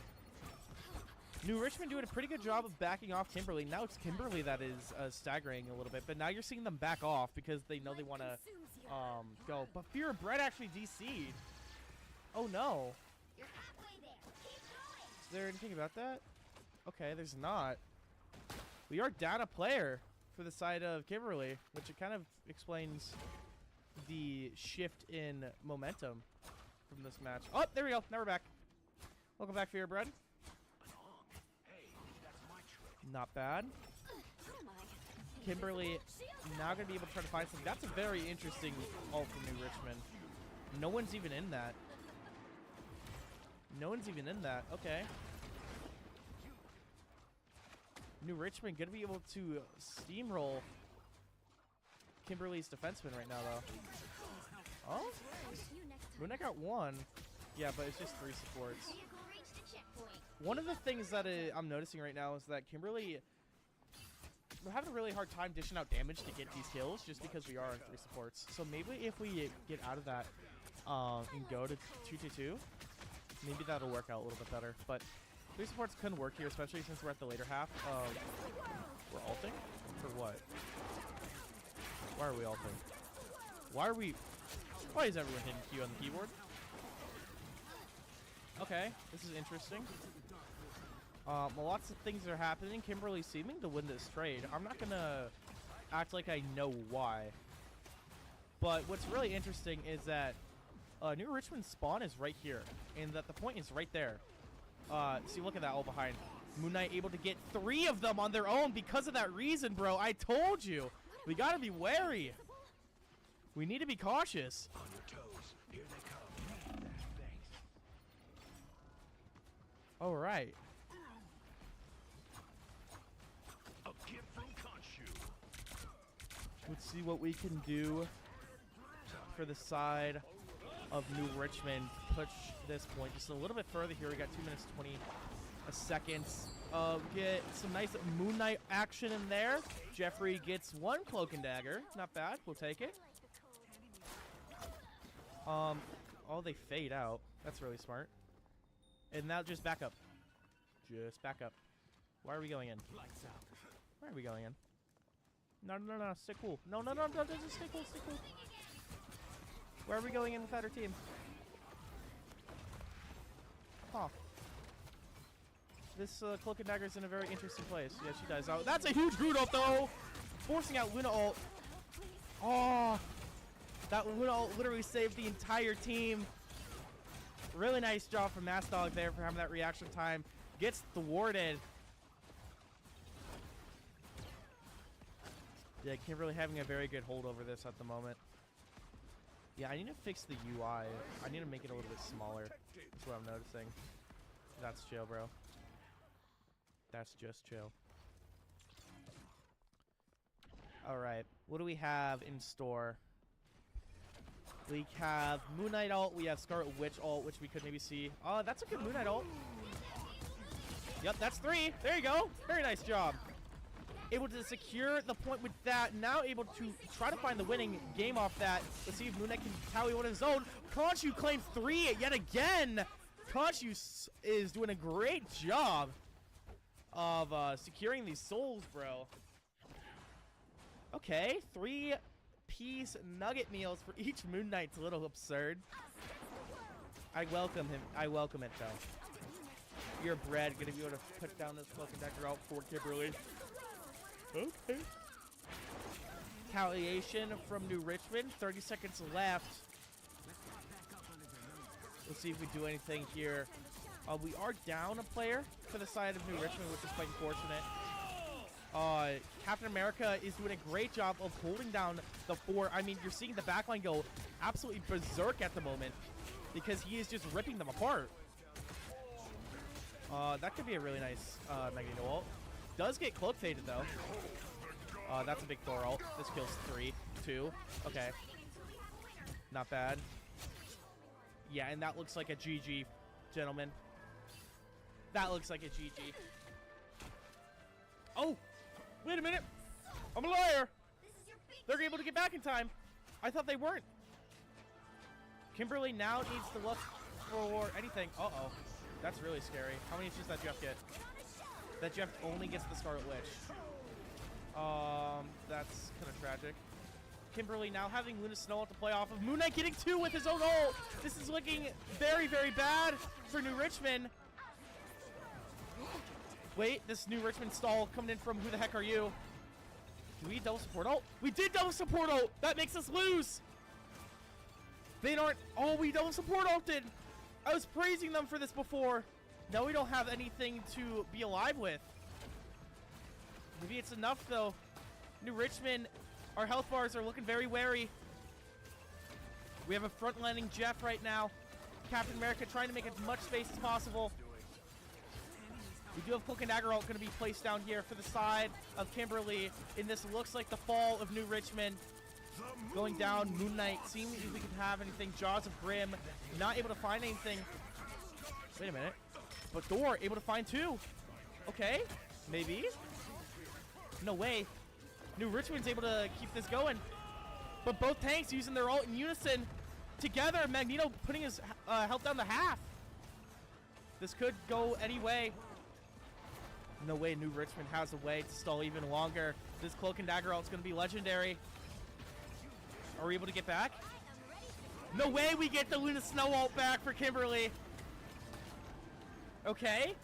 New Richmond doing a pretty good job of backing off Kimberly. Now it's Kimberly that is staggering a little bit, but now you're seeing them back off because they know they want to go. But Fear of Bread actually DC'd. Oh no. You're halfway there. Keep going. Is there anything about that? Okay, there's not. We are down a player for the side of Kimberly, which it kind of explains the shift in momentum from this match. Oh, there we go. Now we're back. Welcome back, Fear of Bread. Hey, that's my trick. Not bad. Kimberly now going to be able to try to find something. That's a very interesting ult from New Richmond. No one's even in that. No one's even in that. Okay. New Richmond going to be able to steamroll Kimberly's defenseman right now, though. Oh? Moon Knight got one. Yeah, but it's just 3 supports. Vehicle reached the checkpoint. One of the things that I'm noticing right now is that Kimberly, we're having a really hard time dishing out damage to get these kills just because we are on 3 supports. So maybe if we get out of that and go to 2-2-2, maybe that'll work out a little bit better. But 3 supports couldn't work here, especially since we're at the later half. We're ulting? For what? Why are we ulting? Why is everyone hitting Q on the keyboard? Okay, this is interesting. Well, lots of things are happening. Kimberly seeming to win this trade. I'm not gonna act like I know why. But what's really interesting is that New Richmond's spawn is right here, and that the point is right there. See, look at that all behind. Moon Knight able to get 3 of them on their own because of that reason, bro. I told you. We gotta be wary. We need to be cautious. On your toes. Here they come. Thanks. All right. A gift from Khonshu. Let's see what we can do for the side of New Richmond. Push this point just a little bit further here. We got 2 minutes 20 seconds. Get some nice Moon Knight action in there. Jeffrey gets 1 cloak and dagger. Not bad. We'll take it. Oh, they fade out. That's really smart. And now just back up. Just back up. Why are we going in? Lights out. Where are we going in? No, no, no, stay cool. No, no, no, no, just stay cool, stay cool. Where are we going in without our team? Huh. This Cloak and Dagger is in a very interesting place. Yeah, she dies out. That's a huge Groot ult, though! Forcing out Luna ult. Oh! That Luna ult literally saved the entire team. Really nice job from Mass Dog there for having that reaction time. Gets thwarted. Yeah, Kimberly having a very good hold over this at the moment. Yeah, I need to fix the UI. I need to make it a little bit smaller. That's what I'm noticing. That's chill, bro. That's just chill. Alright, what do we have in store? We have Moon Knight ult, we have Scarlet Witch ult, which we could maybe see. Oh, that's a good Moon Knight ult. Yep, that's 3. There you go. Very nice job. Able to secure the point with that. Now able to try to find the winning game off that. Let's see if Moon Knight can tally one of his own. Khonshu claims 3 yet again. Khonshu is doing a great job of securing these souls, bro. Okay, 3-piece nugget meals for each Moon Knight's a little absurd. I welcome him. I welcome it, though. Your bread gonna be able to put down this Cloak and Dagger out for Kimberly. Okay. Retaliation from New Richmond. 30 seconds left. Let's see if we do anything here. We are down a player for the side of New Richmond, which is quite unfortunate. Captain America is doing a great job of holding down the 4. I mean, you're seeing the backline go absolutely berserk at the moment because he is just ripping them apart. That could be a really nice Magneto ult. Does get cloak faded, though. That's a big Thor ult. This kills 3. 2. Okay. Not bad. Yeah, and that looks like a GG, gentlemen. That looks like a GG. Oh! Wait a minute! I'm a liar! They're able to get back in time. I thought they weren't. Kimberly now needs to look for anything. Uh-oh. That's really scary. How many issues that Jeff get? That Jeff only gets the Scarlet Witch. That's kind of tragic. Kimberly now having Luna Snow to play off of. Moon Knight getting 2 with his own ult. This is looking very, very bad for New Richmond. Wait, this New Richmond stall coming in from who the heck are you? Do we double support ult? We did double support ult. That makes us lose. They aren't. Oh, we double support ulted. I was praising them for this before. Now we don't have anything to be alive with. Maybe it's enough though. New Richmond, our health bars are looking very wary. We have a front-lining Jeff right now. Captain America trying to make as much space as possible. We do have Cloak and Dagger ult going to be placed down here for the side of Kimberly. And this looks like the fall of New Richmond. Going down, Moon Knight, seeing if we can have anything. Jaws of Grim, not able to find anything. Wait a minute. But Thor, able to find 2. Okay, maybe. No way. New Richmond's able to keep this going. But both tanks using their ult in unison. Together, Magneto putting his health down to half. This could go any way. No way New Richmond has a way to stall even longer. This Cloak and Dagger ult is going to be legendary. Are we able to get back? No way we get the Luna Snow ult back for Kimberly. Okay.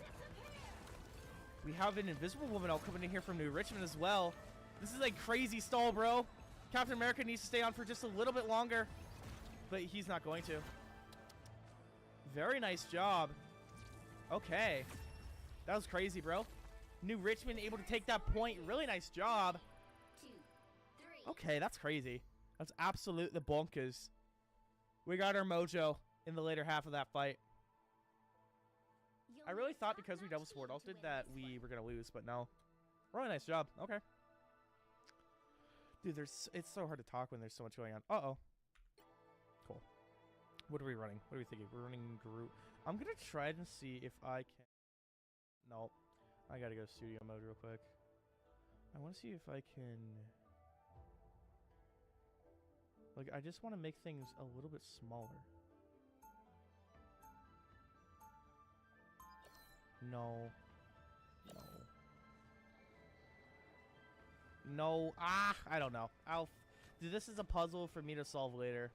We have an Invisible Woman ult coming in here from New Richmond as well. This is a crazy stall, bro. Captain America needs to stay on for just a little bit longer. But he's not going to. Very nice job. Okay. That was crazy, bro. New Richmond able to take that point. Really nice job. 2, 3. Okay, that's crazy. That's absolute the bonkers. We got our mojo in the later half of that fight. I really thought because we double sword ulted that we were going to lose, but no. Really nice job. Okay. Dude, it's so hard to talk when there's so much going on. Uh-oh. Cool. What are we running? What are we thinking? We're running Groot. I'm going to try and see if I can... Nope. I got to go studio mode real quick. I want to see if I can... Like, I just want to make things a little bit smaller. No. No. No. Ah, I don't know. Dude, this is a puzzle for me to solve later.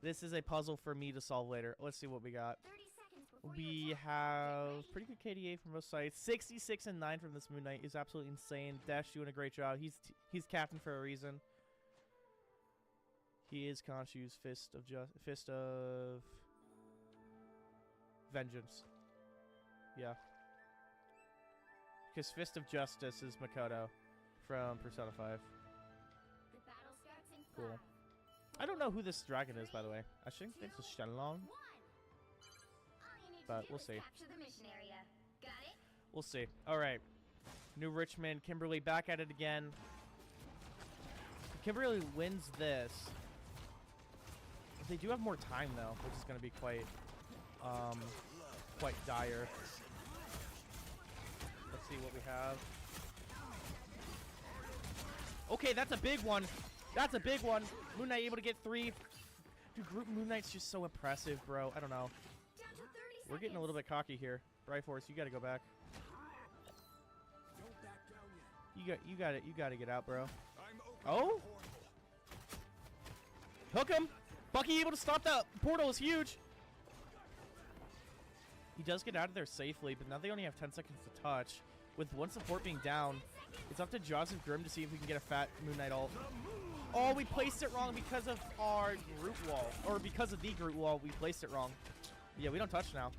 This is a puzzle for me to solve later. Let's see what we got. 30 seconds before We your attack. have pretty good KDA from both sides. 66 and 9 from this Moon Knight is absolutely insane. Dash doing a great job. He's captain for a reason. He is Khonshu's fist of vengeance. Yeah. Because Fist of Justice is Makoto from Persona 5. The battle starts in Cool. 5, I don't know who this dragon is, by the way. I think it's a Shenlong. 1. All you need But to do we'll is see. capture the mission area. Got it? We'll see. All right. New Richmond, Kimberly back at it again. If Kimberly wins this. They do have more time though, which is going to be quite dire. Let's see what we have. Okay, that's a big one. That's a big one. Moon Knight able to get 3. Dude, Group Moon Knight's just so impressive, bro. I don't know. Down to 30 We're getting a little bit cocky here. Force, you got to go back. Don't back down yet. You got to get out, bro. I'm Oh? opening the portal. Hook him. Bucky able to stop that portal is huge. He does get out of there safely, but now they only have 10 seconds to touch. With one support being down, it's up to Jaws of Grim to see if we can get a fat Moon Knight ult. Oh, we placed it wrong because of our Groot wall. Or because of the Groot wall, we placed it wrong. Yeah, we don't touch now.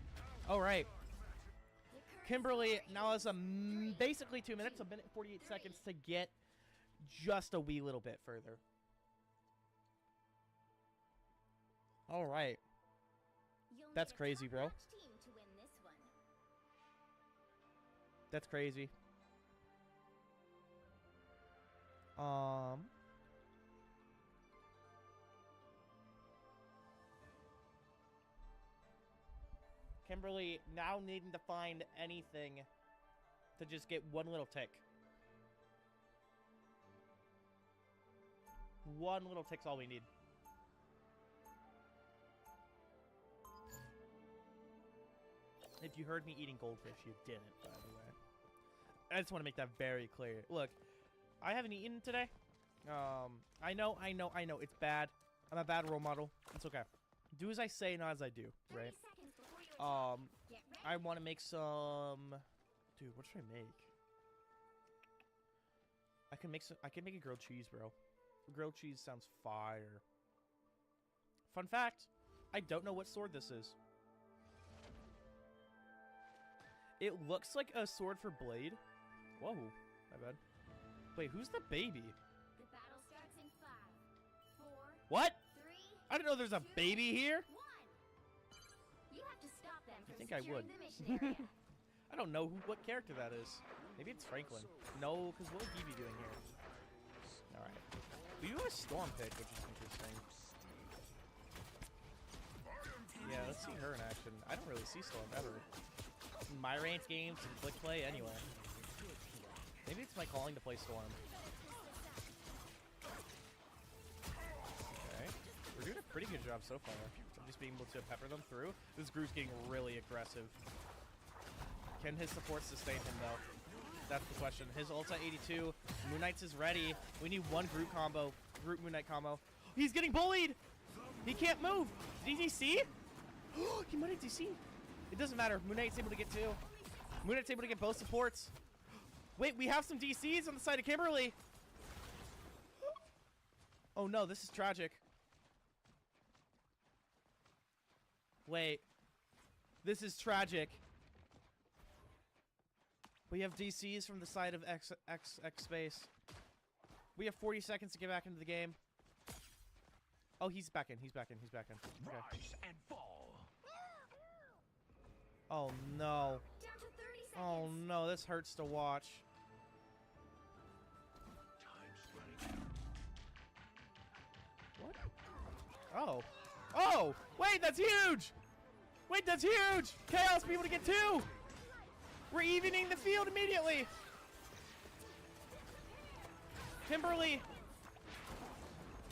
All right. Kimberly now has basically 2 minutes, a minute 48 seconds to get just a wee little bit further. All right. You'll That's need a crazy, bro. top-notch team to win this one. That's crazy. Kimberly now needing to find anything to just get one little tick. One little tick's all we need. If you heard me eating goldfish, you didn't, by the way. I just want to make that very clear. Look, I haven't eaten today. I know. It's bad. I'm a bad role model. It's okay. Do as I say, not as I do, right? 30 seconds before you attack. Get ready. I want to make some... Dude, what should I make? I can make a grilled cheese, bro. Grilled cheese sounds fire. Fun fact, I don't know what sword this is. It looks like a sword for blade. Whoa, my bad. Wait, who's the baby? The battle starts in 5, 4, What? 3, I didn't know there's a 2, baby here. 1. You have to stop them from think I securing would. the mission area. I don't know what character that is. Maybe it's Franklin. No, because what would he be doing here? Alright. We do have a storm pick, which is interesting. Yeah, let's see her in action. I don't really see Storm ever. In my ranked games and click play anyway. Maybe it's my calling to play Storm. Okay. We're doing a pretty good job so far. Just being able to pepper them through. This group's getting really aggressive. Can his support sustain him, though? That's the question. His ult's at 82. Moon Knight's is ready. We need one group combo. Group Moon Knight combo. He's getting bullied! He can't move! Did he see? He might have DC. It doesn't matter. Moon Knight's able to get two. Moon Knight's able to get both supports. Wait, we have some DCs on the side of Kimberly. Oh no, this is tragic. Wait. This is tragic. We have DCs from the side of X space. We have 40 seconds to get back into the game. Oh, he's back in. He's back in. He's back in. Okay. Rise and fall. Oh no. Down to 30 seconds. Oh no, this hurts to watch. Time's running out. What? Oh. Oh! Wait, that's huge! Wait, that's huge! Chaos be able to get two! We're evening the field immediately! Kimberly!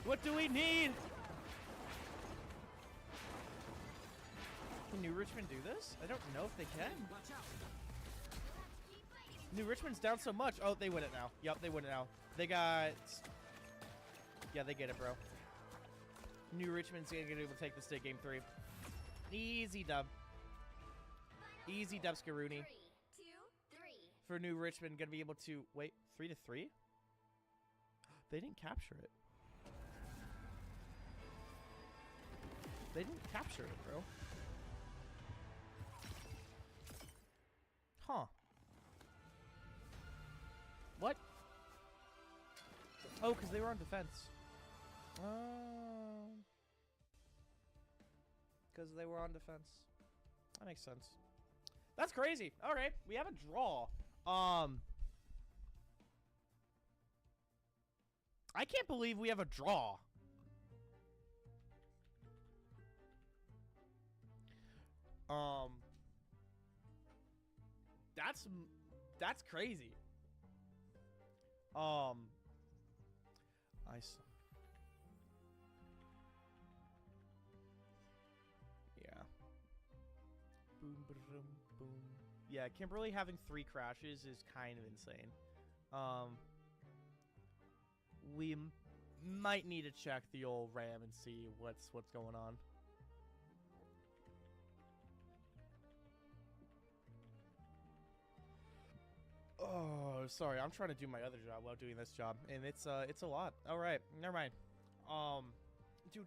What do we need? Can New Richmond do this? I don't know if they can. New Richmond's down so much. Oh, they win it now. Yup, they win it now. They got... Yeah, they get it, bro. New Richmond's gonna be able to take this to game 3. Easy dub. Easy dub, Skaroony. 3, 2, 3. For New Richmond, gonna be able to... Wait, 3-3? They didn't capture it. They didn't capture it, bro. Huh. What? Oh, because they were on defense. Because they were on defense. That makes sense. That's crazy. All right, we have a draw. I can't believe we have a draw. That's crazy. Yeah. Boom, boom, boom. Yeah, Kimberly having 3 crashes is kind of insane. We might need to check the old RAM and see what's going on. Oh, sorry. I'm trying to do my other job while doing this job, and it's a lot. All right, never mind. Dude,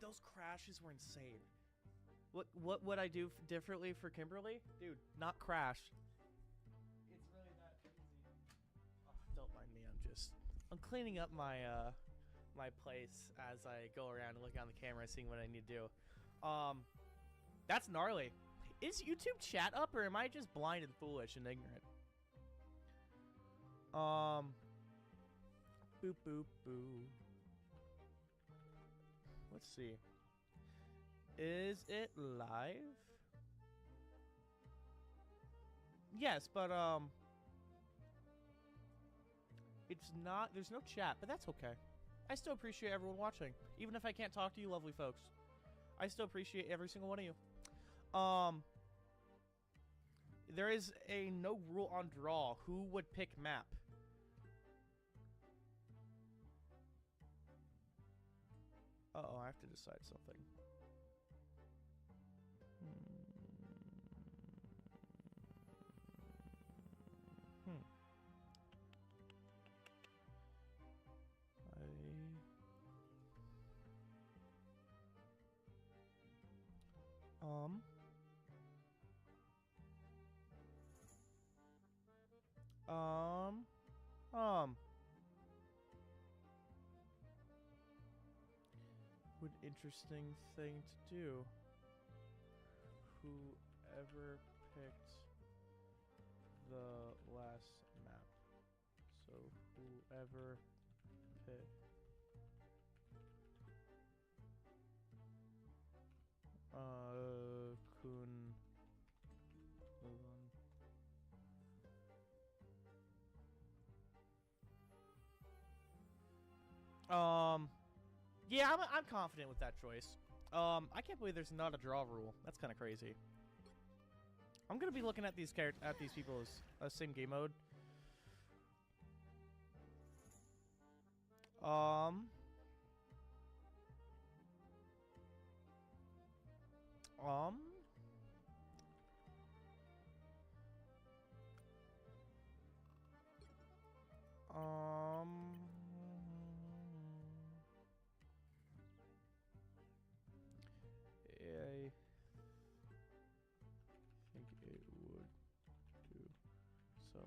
those crashes were insane. What would I do differently for Kimberly? Dude, not crash. It's really that easy. Oh, don't mind me. I'm cleaning up my my place as I go around and look on the camera, seeing what I need to do. That's gnarly. Is YouTube chat up, or am I just blind and foolish and ignorant? Boop, boop, boo. Let's see. Is it live? Yes, but, it's not, there's no chat, but that's okay. I still appreciate everyone watching. Even if I can't talk to you lovely folks. I still appreciate every single one of you. there is a no rule on draw. Who would pick map? Uh-oh, I have to decide something. What interesting thing to do. Whoever picked the last map. So whoever picked Kun yeah, I'm confident with that choice. I can't believe there's not a draw rule. That's kind of crazy. I'm gonna be looking at these people as same game mode. Um, I think it would do so.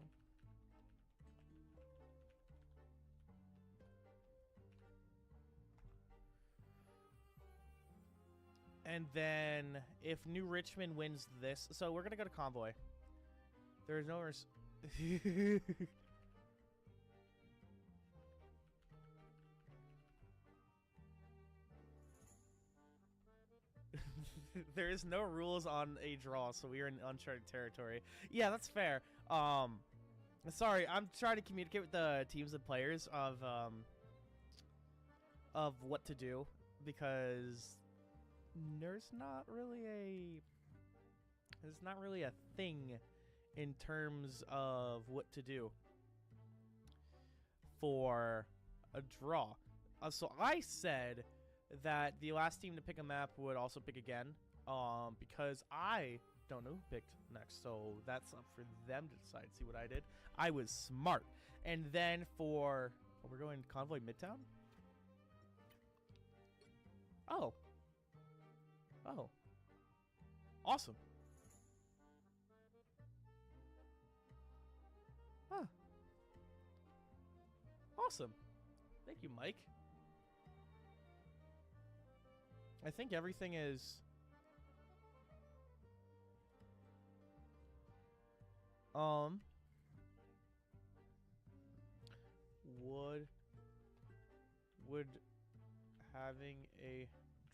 And then if New Richmond wins this, so we're gonna go to Convoy. There's no there is no rules on a draw, so we are in uncharted territory. Yeah, that's fair. Sorry, I'm trying to communicate with the teams and players of what to do, because there's not really a thing in terms of what to do for a draw. So I said that the last team to pick a map would also pick again, because I don't know who picked next, so that's up for them to decide. See what I did? I was smart. And then for we're going Convoy Midtown. Oh, awesome. Huh. Awesome. Thank you, Mike. I think everything is would having a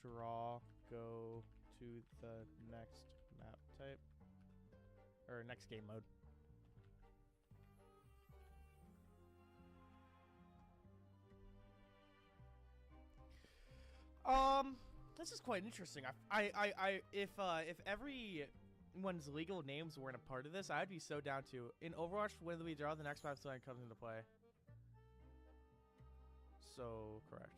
draw go to the next map type or next game mode? This is quite interesting. If everyone's legal names weren't a part of this, I'd be so down to. In Overwatch, when we draw, the next map so comes into play. So correct.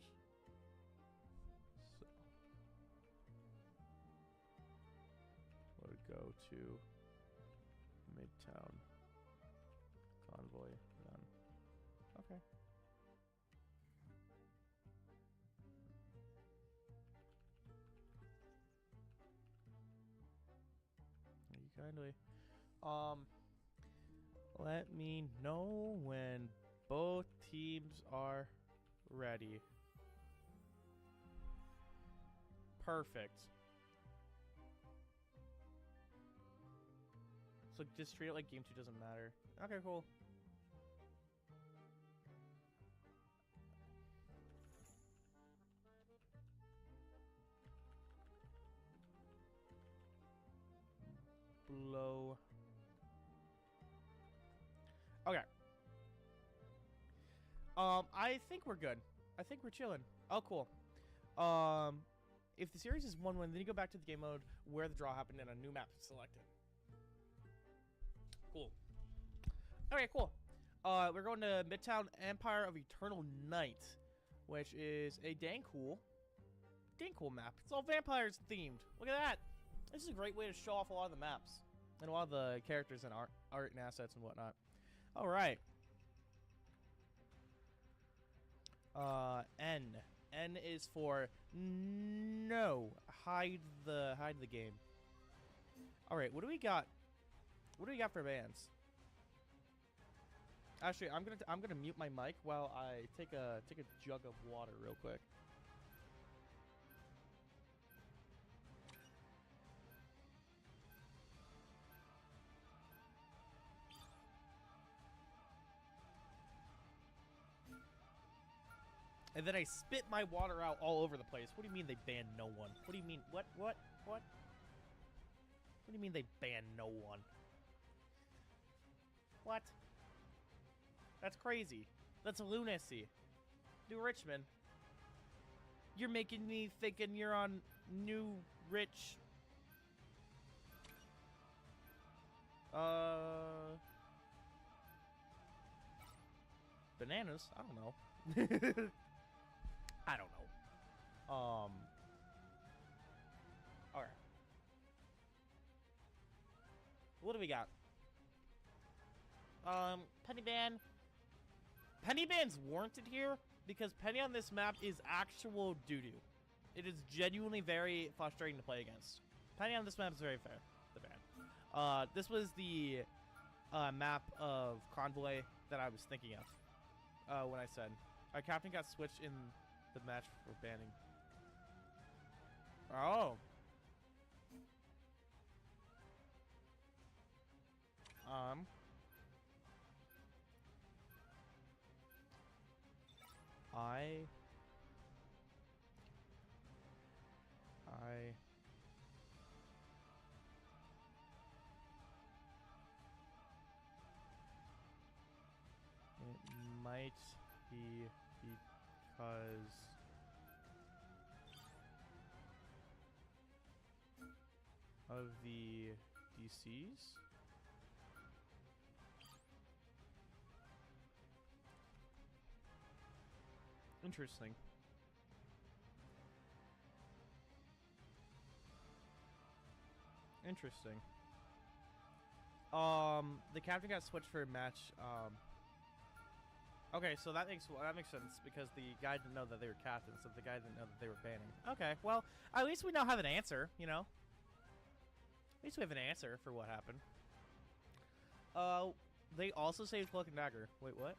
So would go to Midtown Convoy then. Okay. Kindly. Let me know when both teams are ready. Perfect. So just treat it like game 2 doesn't matter. Okay, cool. Blow. Okay. I think we're good. I think we're chilling. Oh, cool. If the series is 1-1, then you go back to the game mode where the draw happened and a new map is selected. Cool. Okay, cool. We're going to Midtown Empire of Eternal Night, which is a dang cool map. It's all vampires themed. Look at that. This is a great way to show off a lot of the maps and a lot of the characters and art and assets and whatnot. All right. N. N is for no. Hide the game. All right. What do we got? What do we got for bands? Actually, I'm gonna mute my mic while I take a jug of water real quick. And then I spit my water out all over the place. What do you mean they banned no one? What do you mean? What? What do you mean they banned no one? What? That's crazy. That's lunacy. New Richmond. You're making me thinking you're on New Rich. Bananas? I don't know. I don't know. Alright. What do we got? Penny Ban. Penny Ban's warranted here because Penny on this map is actual doo-doo. It is genuinely very frustrating to play against. Penny on this map is very fair. The ban. This was the map of Convoy that I was thinking of when I said our captain got switched in the match for banning. Oh. It might be because of the DCs. Interesting. Interesting. The captain got switched for a match. Okay, so that makes sense because the guy didn't know that they were captains, so the guy didn't know that they were banning. Okay, well, at least we now have an answer, you know? At least we have an answer for what happened. They also saved Cloak and Dagger. Wait, what?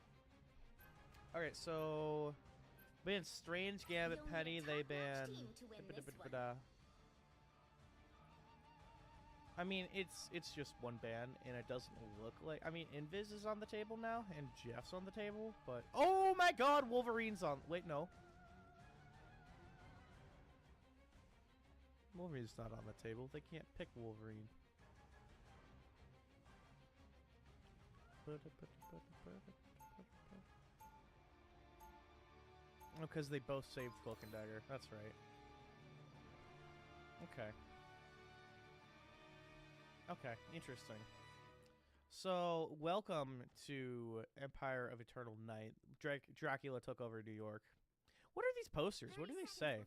Alright, so... banned Strange, Gambit, Penny, they banned... I mean, it's just one ban, and it doesn't look like... I mean, Invis is on the table now, and Jeff's on the table, but... Oh my god, Wolverine's on... Wait, no. Wolverine's not on the table. They can't pick Wolverine. Oh, because they both saved Cloak and Dagger. That's right. Okay. Okay, interesting. So, welcome to Empire of Eternal Night. Dracula took over New York. What are these posters? What do they say?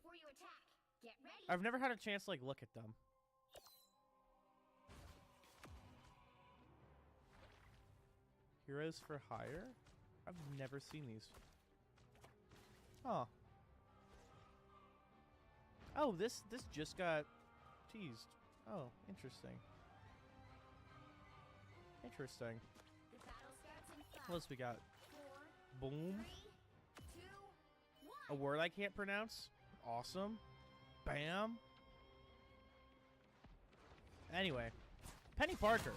I've never had a chance to, like, look at them. Heroes for Hire? I've never seen these. Oh. Oh, this just got teased. Oh, interesting. Interesting. What else we got? Boom. A word I can't pronounce. Awesome. Bam. Anyway, Penny Parker.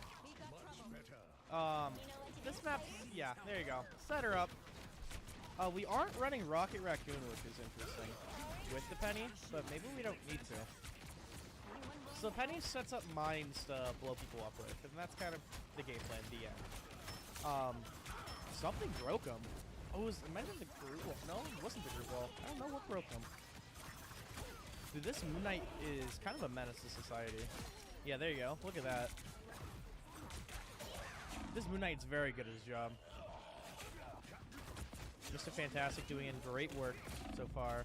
This map, yeah, there you go. Set her up. We aren't running Rocket Raccoon, which is interesting, with the Penny, but maybe we don't need to. So Penny sets up mines to blow people up with, and that's kind of the game plan, the end. Something broke him. Oh, it might have been the group wall. No, it wasn't the group wall. I don't know what broke him. Dude, this Moon Knight is kind of a menace to society. Yeah, there you go. Look at that. This Moon Knight's very good at his job. Mr. Fantastic doing great work so far.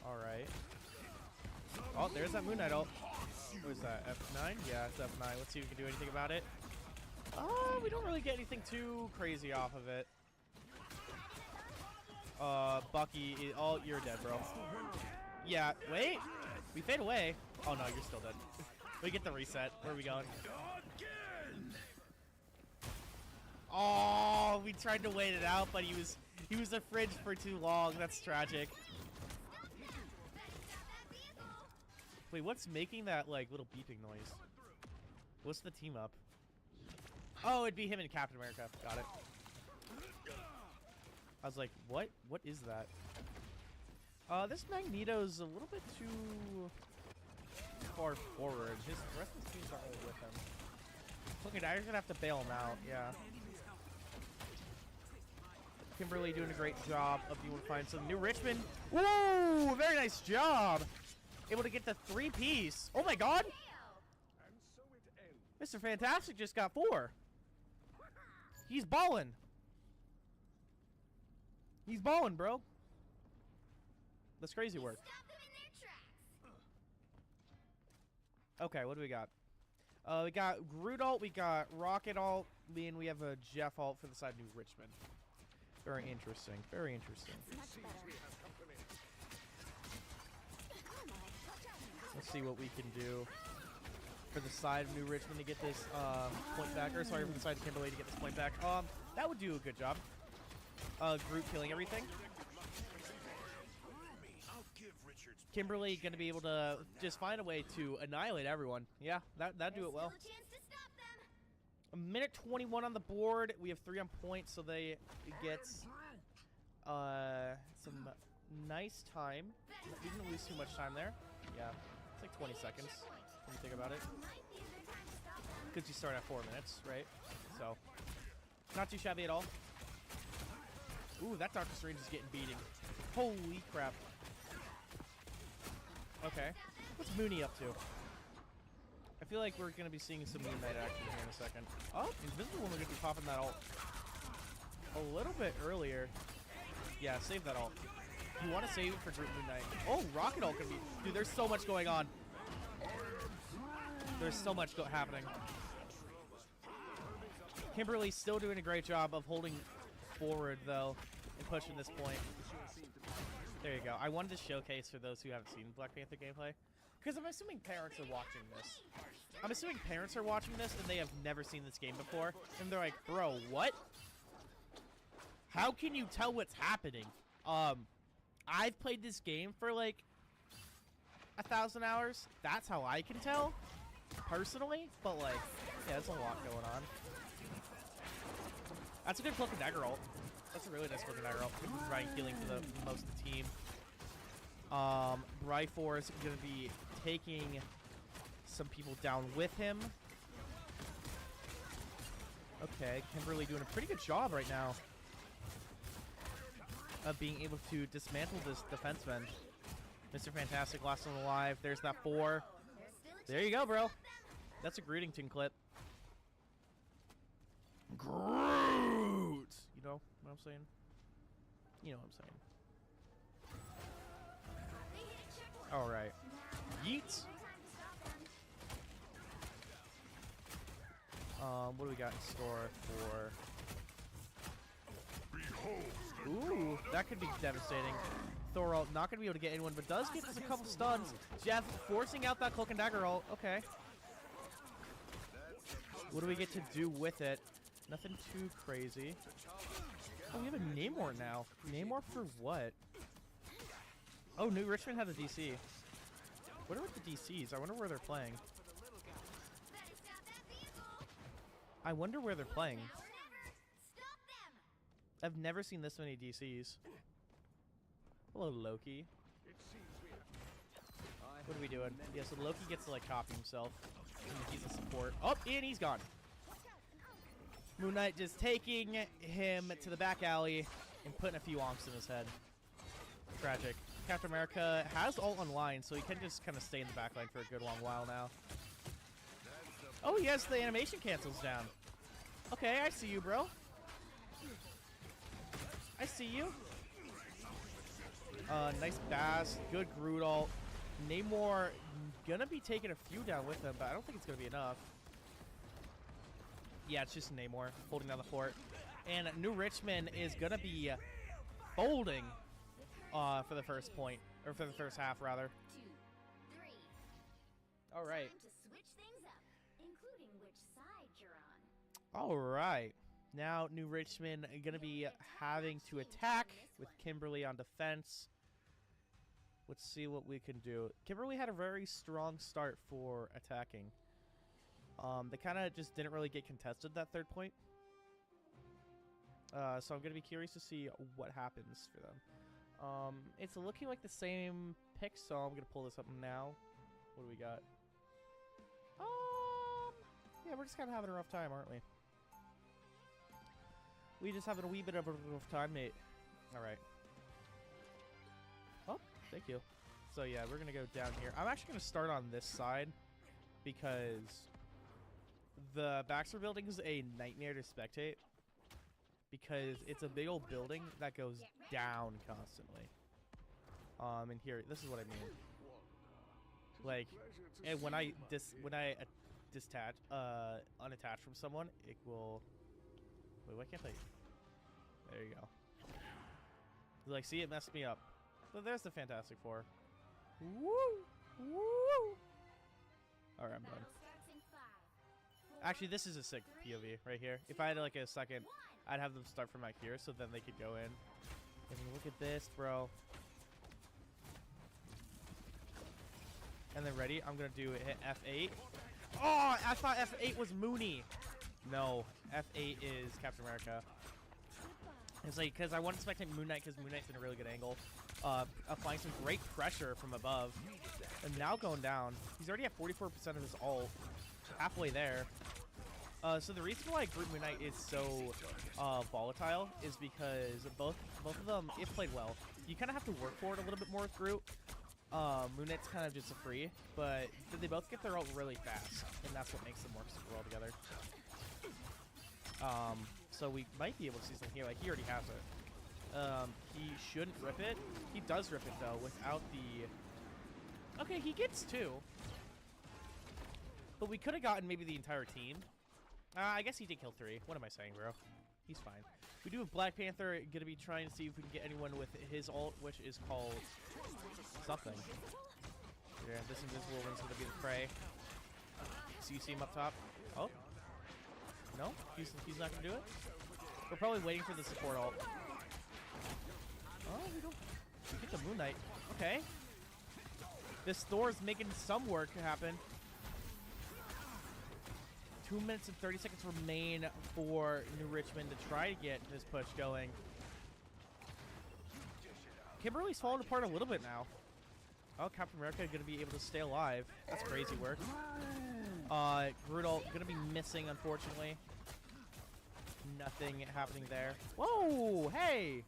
Alright. Oh, there's that Moon Knight ult. What is that, F9? Yeah, it's F9. Let's see if we can do anything about it. Oh, we don't really get anything too crazy off of it. Bucky, oh, you're dead, bro. Yeah, wait. We fade away. Oh, no, you're still dead. We get the reset. Where are we going? Oh, we tried to wait it out, but he was a fridge for too long. That's tragic. Wait, what's making that, like, little beeping noise? What's the team up? Oh, it'd be him and Captain America. Got it. I was like, what? What is that? This Magneto's a little bit too far forward. The rest of the teams aren't really with him. Okay, now you're gonna have to bail him out. Yeah. Kimberly doing a great job of being able to find some new Richmond. Ooh, very nice job. Able to get the 3-piece. Oh my god. Mr. Fantastic just got 4. He's balling. He's balling, bro. That's crazy work. Okay, what do we got? We got Groot ult, we got Rocket ult, and we have a Jeff ult for the side of New Richmond. Very interesting. Very interesting. Let's see what we can do for the side of New Richmond to get this point back. Or sorry, for the side of Kimberly to get this point back. That would do a good job. Groot killing everything. Kimberly gonna be able to just find a way to annihilate everyone. Yeah, that'd do it well. A minute 21 on the board. We have 3 on point, so they get some nice time. We didn't lose too much time there. Yeah, it's like 20 seconds when you think about it. Because you start at 4 minutes, right? So, not too shabby at all. Ooh, that Doctor Strange is getting beating. Holy crap. Okay. What's Mooney up to? I feel like we're going to be seeing some Moon Knight action here in a second. Oh, Invisible Woman going to be popping that ult a little bit earlier. Yeah, save that ult. You want to save it for Groot Moon Knight. Oh, Rocket ult can be... Dude, there's so much going on. There's so much happening. Kimberly's still doing a great job of holding forward, though, and pushing this point. There you go. I wanted to showcase for those who haven't seen Black Panther gameplay, because I'm assuming parents are watching this. I'm assuming parents are watching this and they have never seen this game before, and they're like, bro, what? How can you tell what's happening? I've played this game for like 1,000 hours. That's how I can tell, personally. But like, yeah, there's a lot going on. That's a good Cloak and Dagger ult. That's a really nice Cloak and Dagger ult. Good right healing for the most of the team. Bryfor is going to be taking some people down with him. Okay, Kimberly doing a pretty good job right now of being able to dismantle this defenseman. Mr. Fantastic, last one alive. There's that 4. There you go, bro. That's a Greetington clip. Groot! You know what I'm saying? You know what I'm saying. Alright. Yeet! What do we got in store for... Ooh, that could be devastating. Thor ult not going to be able to get anyone, but does get us a couple stuns. Jeff forcing out that Cloak and Dagger ult. Okay. What do we get to do with it? Nothing too crazy. Oh, we have a Namor now. Namor for what? Oh, New Richmond has a DC. What are with the DCs? I wonder where they're playing. I wonder where they're playing. I've never seen this many DCs. Hello, Loki. What are we doing? Yeah, so Loki gets to, like, copy himself. And he's a support. Oh, and he's gone. Moon Knight just taking him to the back alley and putting a few onks in his head. Tragic. Captain America has ult online, so he can just kind of stay in the back line for a good long while now. Oh, yes, the animation cancels down. Okay, I see you, bro. I see you. Nice bass. Good Groot ult. Namor gonna be taking a few down with him, but I don't think it's gonna be enough. Yeah, it's just Namor holding down the fort. And New Richmond is gonna be folding for the first point. Or for the first half, rather. 2, 3. All right. Time to switch things up, including which side you're on. All right. Now New Richmond going to be having to attack with Kimberly on defense. Let's see what we can do. Kimberly had a very strong start for attacking. They kind of just didn't really get contested that third point. So I'm going to be curious to see what happens for them. It's looking like the same pick, so I'm going to pull this up now. What do we got? Yeah, we're just kind of having a rough time, aren't we? We just having a wee bit of a rough time, mate. All right. Oh, thank you. So yeah, we're gonna go down here. I'm actually gonna start on this side because the Baxter building is a nightmare to spectate because it's a big old building that goes down constantly. And here, this is what I mean. Like, and when I unattach from someone, it will. Wait, why can't I? There you go. Like, see, it messed me up. So there's the Fantastic Four. Woo! Woo! Alright, I'm done. Actually, this is a sick POV right here. If I had like a second, I'd have them start from back here so then they could go in. And look at this, bro. And then ready? I'm gonna do hit F8. Oh, I thought F8 was Mooney. No, F8 is Captain America. It's like, because I want to spectate Moon Knight because Moon Knight's in a really good angle. Applying some great pressure from above. And now going down. He's already at 44% of his ult. Halfway there. So the reason why Groot Moon Knight is so volatile is because both of them, if played well, you kind of have to work for it a little bit more with Groot. Moon Knight's kind of just a free, but they both get their ult really fast, and that's what makes them work super well together. So we might be able to see something here. Like, he already has it. He shouldn't rip it. He does rip it, though, without the... Okay, he gets 2. But we could have gotten maybe the entire team. I guess he did kill 3. What am I saying, bro? He's fine. We do have Black Panther going to be trying to see if we can get anyone with his ult, which is called something. Yeah, this invisible one's going to be the prey. So you see him up top. Oh. No? He's not going to do it? We're probably waiting for the support ult. Oh, we don't... We get the Moon Knight. Okay. This Thor's making some work happen. 2 minutes and 30 seconds remain for New Richmond to try to get this push going. Kimberly's falling apart a little bit now. Oh, Captain America going to be able to stay alive. That's crazy work. Groot ult going to be missing, unfortunately. Nothing happening there. Whoa! Hey!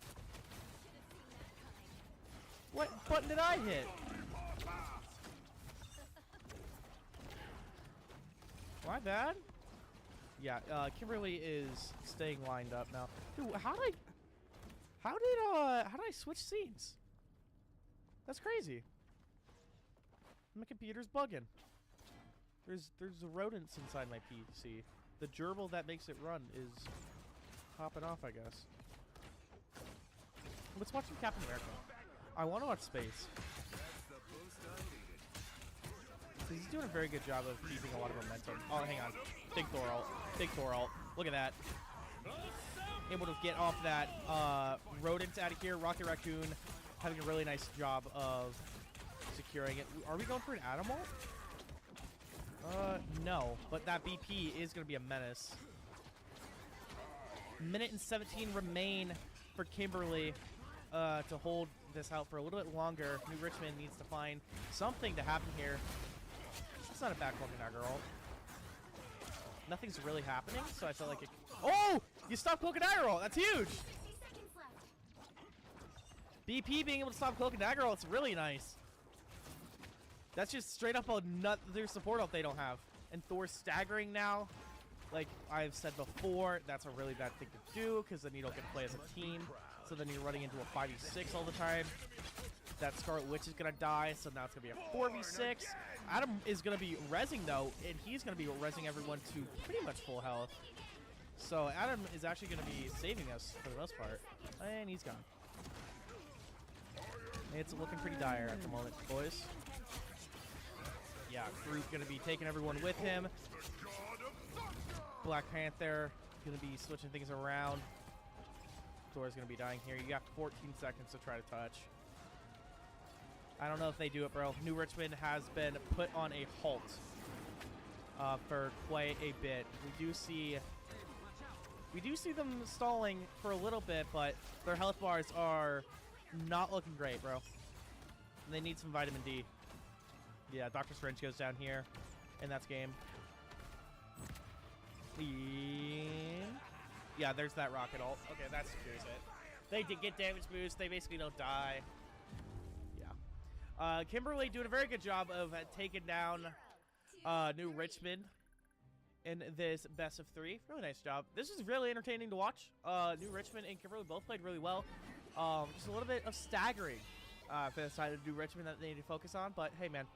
What button did I hit? My bad? Yeah, Kimberly is staying lined up now. Dude, how did I switch scenes? That's crazy. My computer's bugging. There's rodents inside my PC. The gerbil that makes it run is popping off, I guess. Let's watch some Captain America. I want to watch Space. So he's doing a very good job of keeping a lot of momentum. Oh, hang on. Big Thor ult. Big Thor ult. Look at that. Able to get off that rodent out of here. Rocket Raccoon having a really nice job of securing it. Are we going for an animal? No. But that BP is going to be a menace. Minute and 17 remain for Kimberly to hold this out for a little bit longer. New Richmond needs to find something to happen here. It's not a bad Cloak and Dagger ult. Nothing's really happening, so I felt like it... Oh! You stopped Cloak and Dagger ult! That's huge! BP being able to stop Cloak and Dagger ult, it's really nice. That's just straight up a nut their support ult they don't have. and Thor's staggering now. Like I've said before, that's a really bad thing to do because then you don't get to play as a team. So then you're running into a 5v6 all the time. That Scarlet Witch is going to die, so now it's going to be a 4v6. Adam is going to be rezzing, though, and he's going to be rezzing everyone to pretty much full health. So Adam is actually going to be saving us for the most part. And he's gone. It's looking pretty dire at the moment, boys. Yeah, Groot going to be taking everyone with him. Black Panther going to be switching things around. Thor's going to be dying here. You got 14 seconds to try to touch. I don't know if they do it, bro. New Richmond has been put on a halt for quite a bit. We do see them stalling for a little bit, but their health bars are not looking great, bro. And they need some vitamin D. Yeah, Dr. Strange goes down here, and that's game. Yeah, there's that rocket ult. Okay, that secures it. They did get damage boost. They basically don't die. Yeah. Kimberly doing a very good job of taking down New Richmond in this best of 3. Really nice job. This is really entertaining to watch. New Richmond and Kimberly both played really well. Just a little bit of staggering for the side of New Richmond that they need to focus on. But hey, man,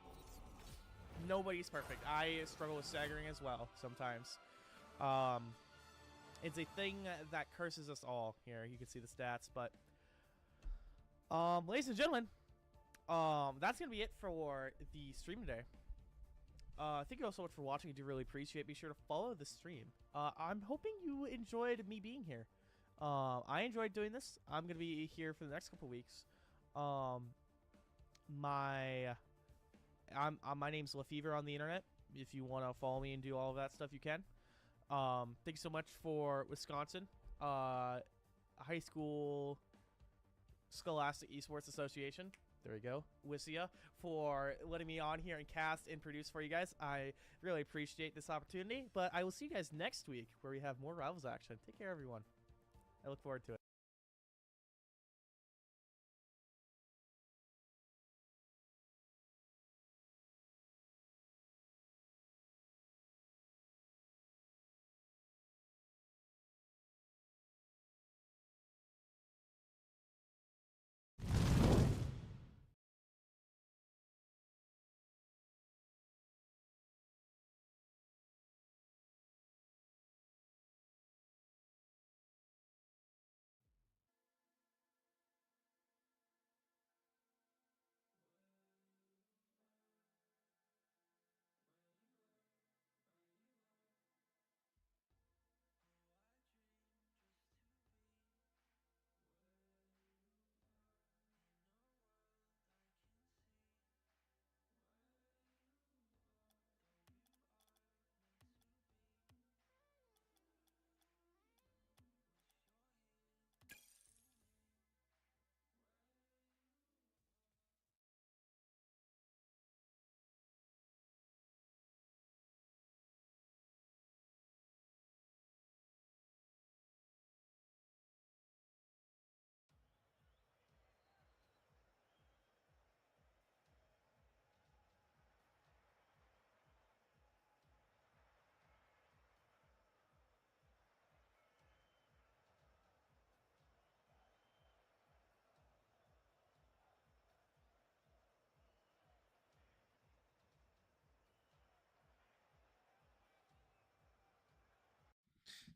nobody's perfect. I struggle with staggering as well sometimes. It's a thing that curses us all here. You can see the stats, but ladies and gentlemen, that's gonna be it for the stream today. Thank you all so much for watching. I do really appreciate it. Be sure to follow the stream. I'm hoping you enjoyed me being here. I enjoyed doing this. I'm gonna be here for the next couple weeks. My name's LaFever on the internet. If you want to follow me and do all of that stuff, you can. Thanks so much for Wisconsin High School Scholastic Esports Association. There we go. WISIA, for letting me on here and cast and produce for you guys. I really appreciate this opportunity, but I will see you guys next week where we have more Rivals action. Take care, everyone. I look forward to it.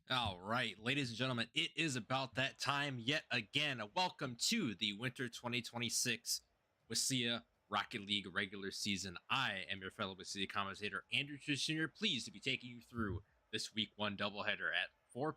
All right, ladies and gentlemen, it is about that time yet again. Welcome to the Winter 2026 Wisea Rocket League regular season. I am your fellow Wisea commentator, Andrew Jr., pleased to be taking you through this week 1 doubleheader at 4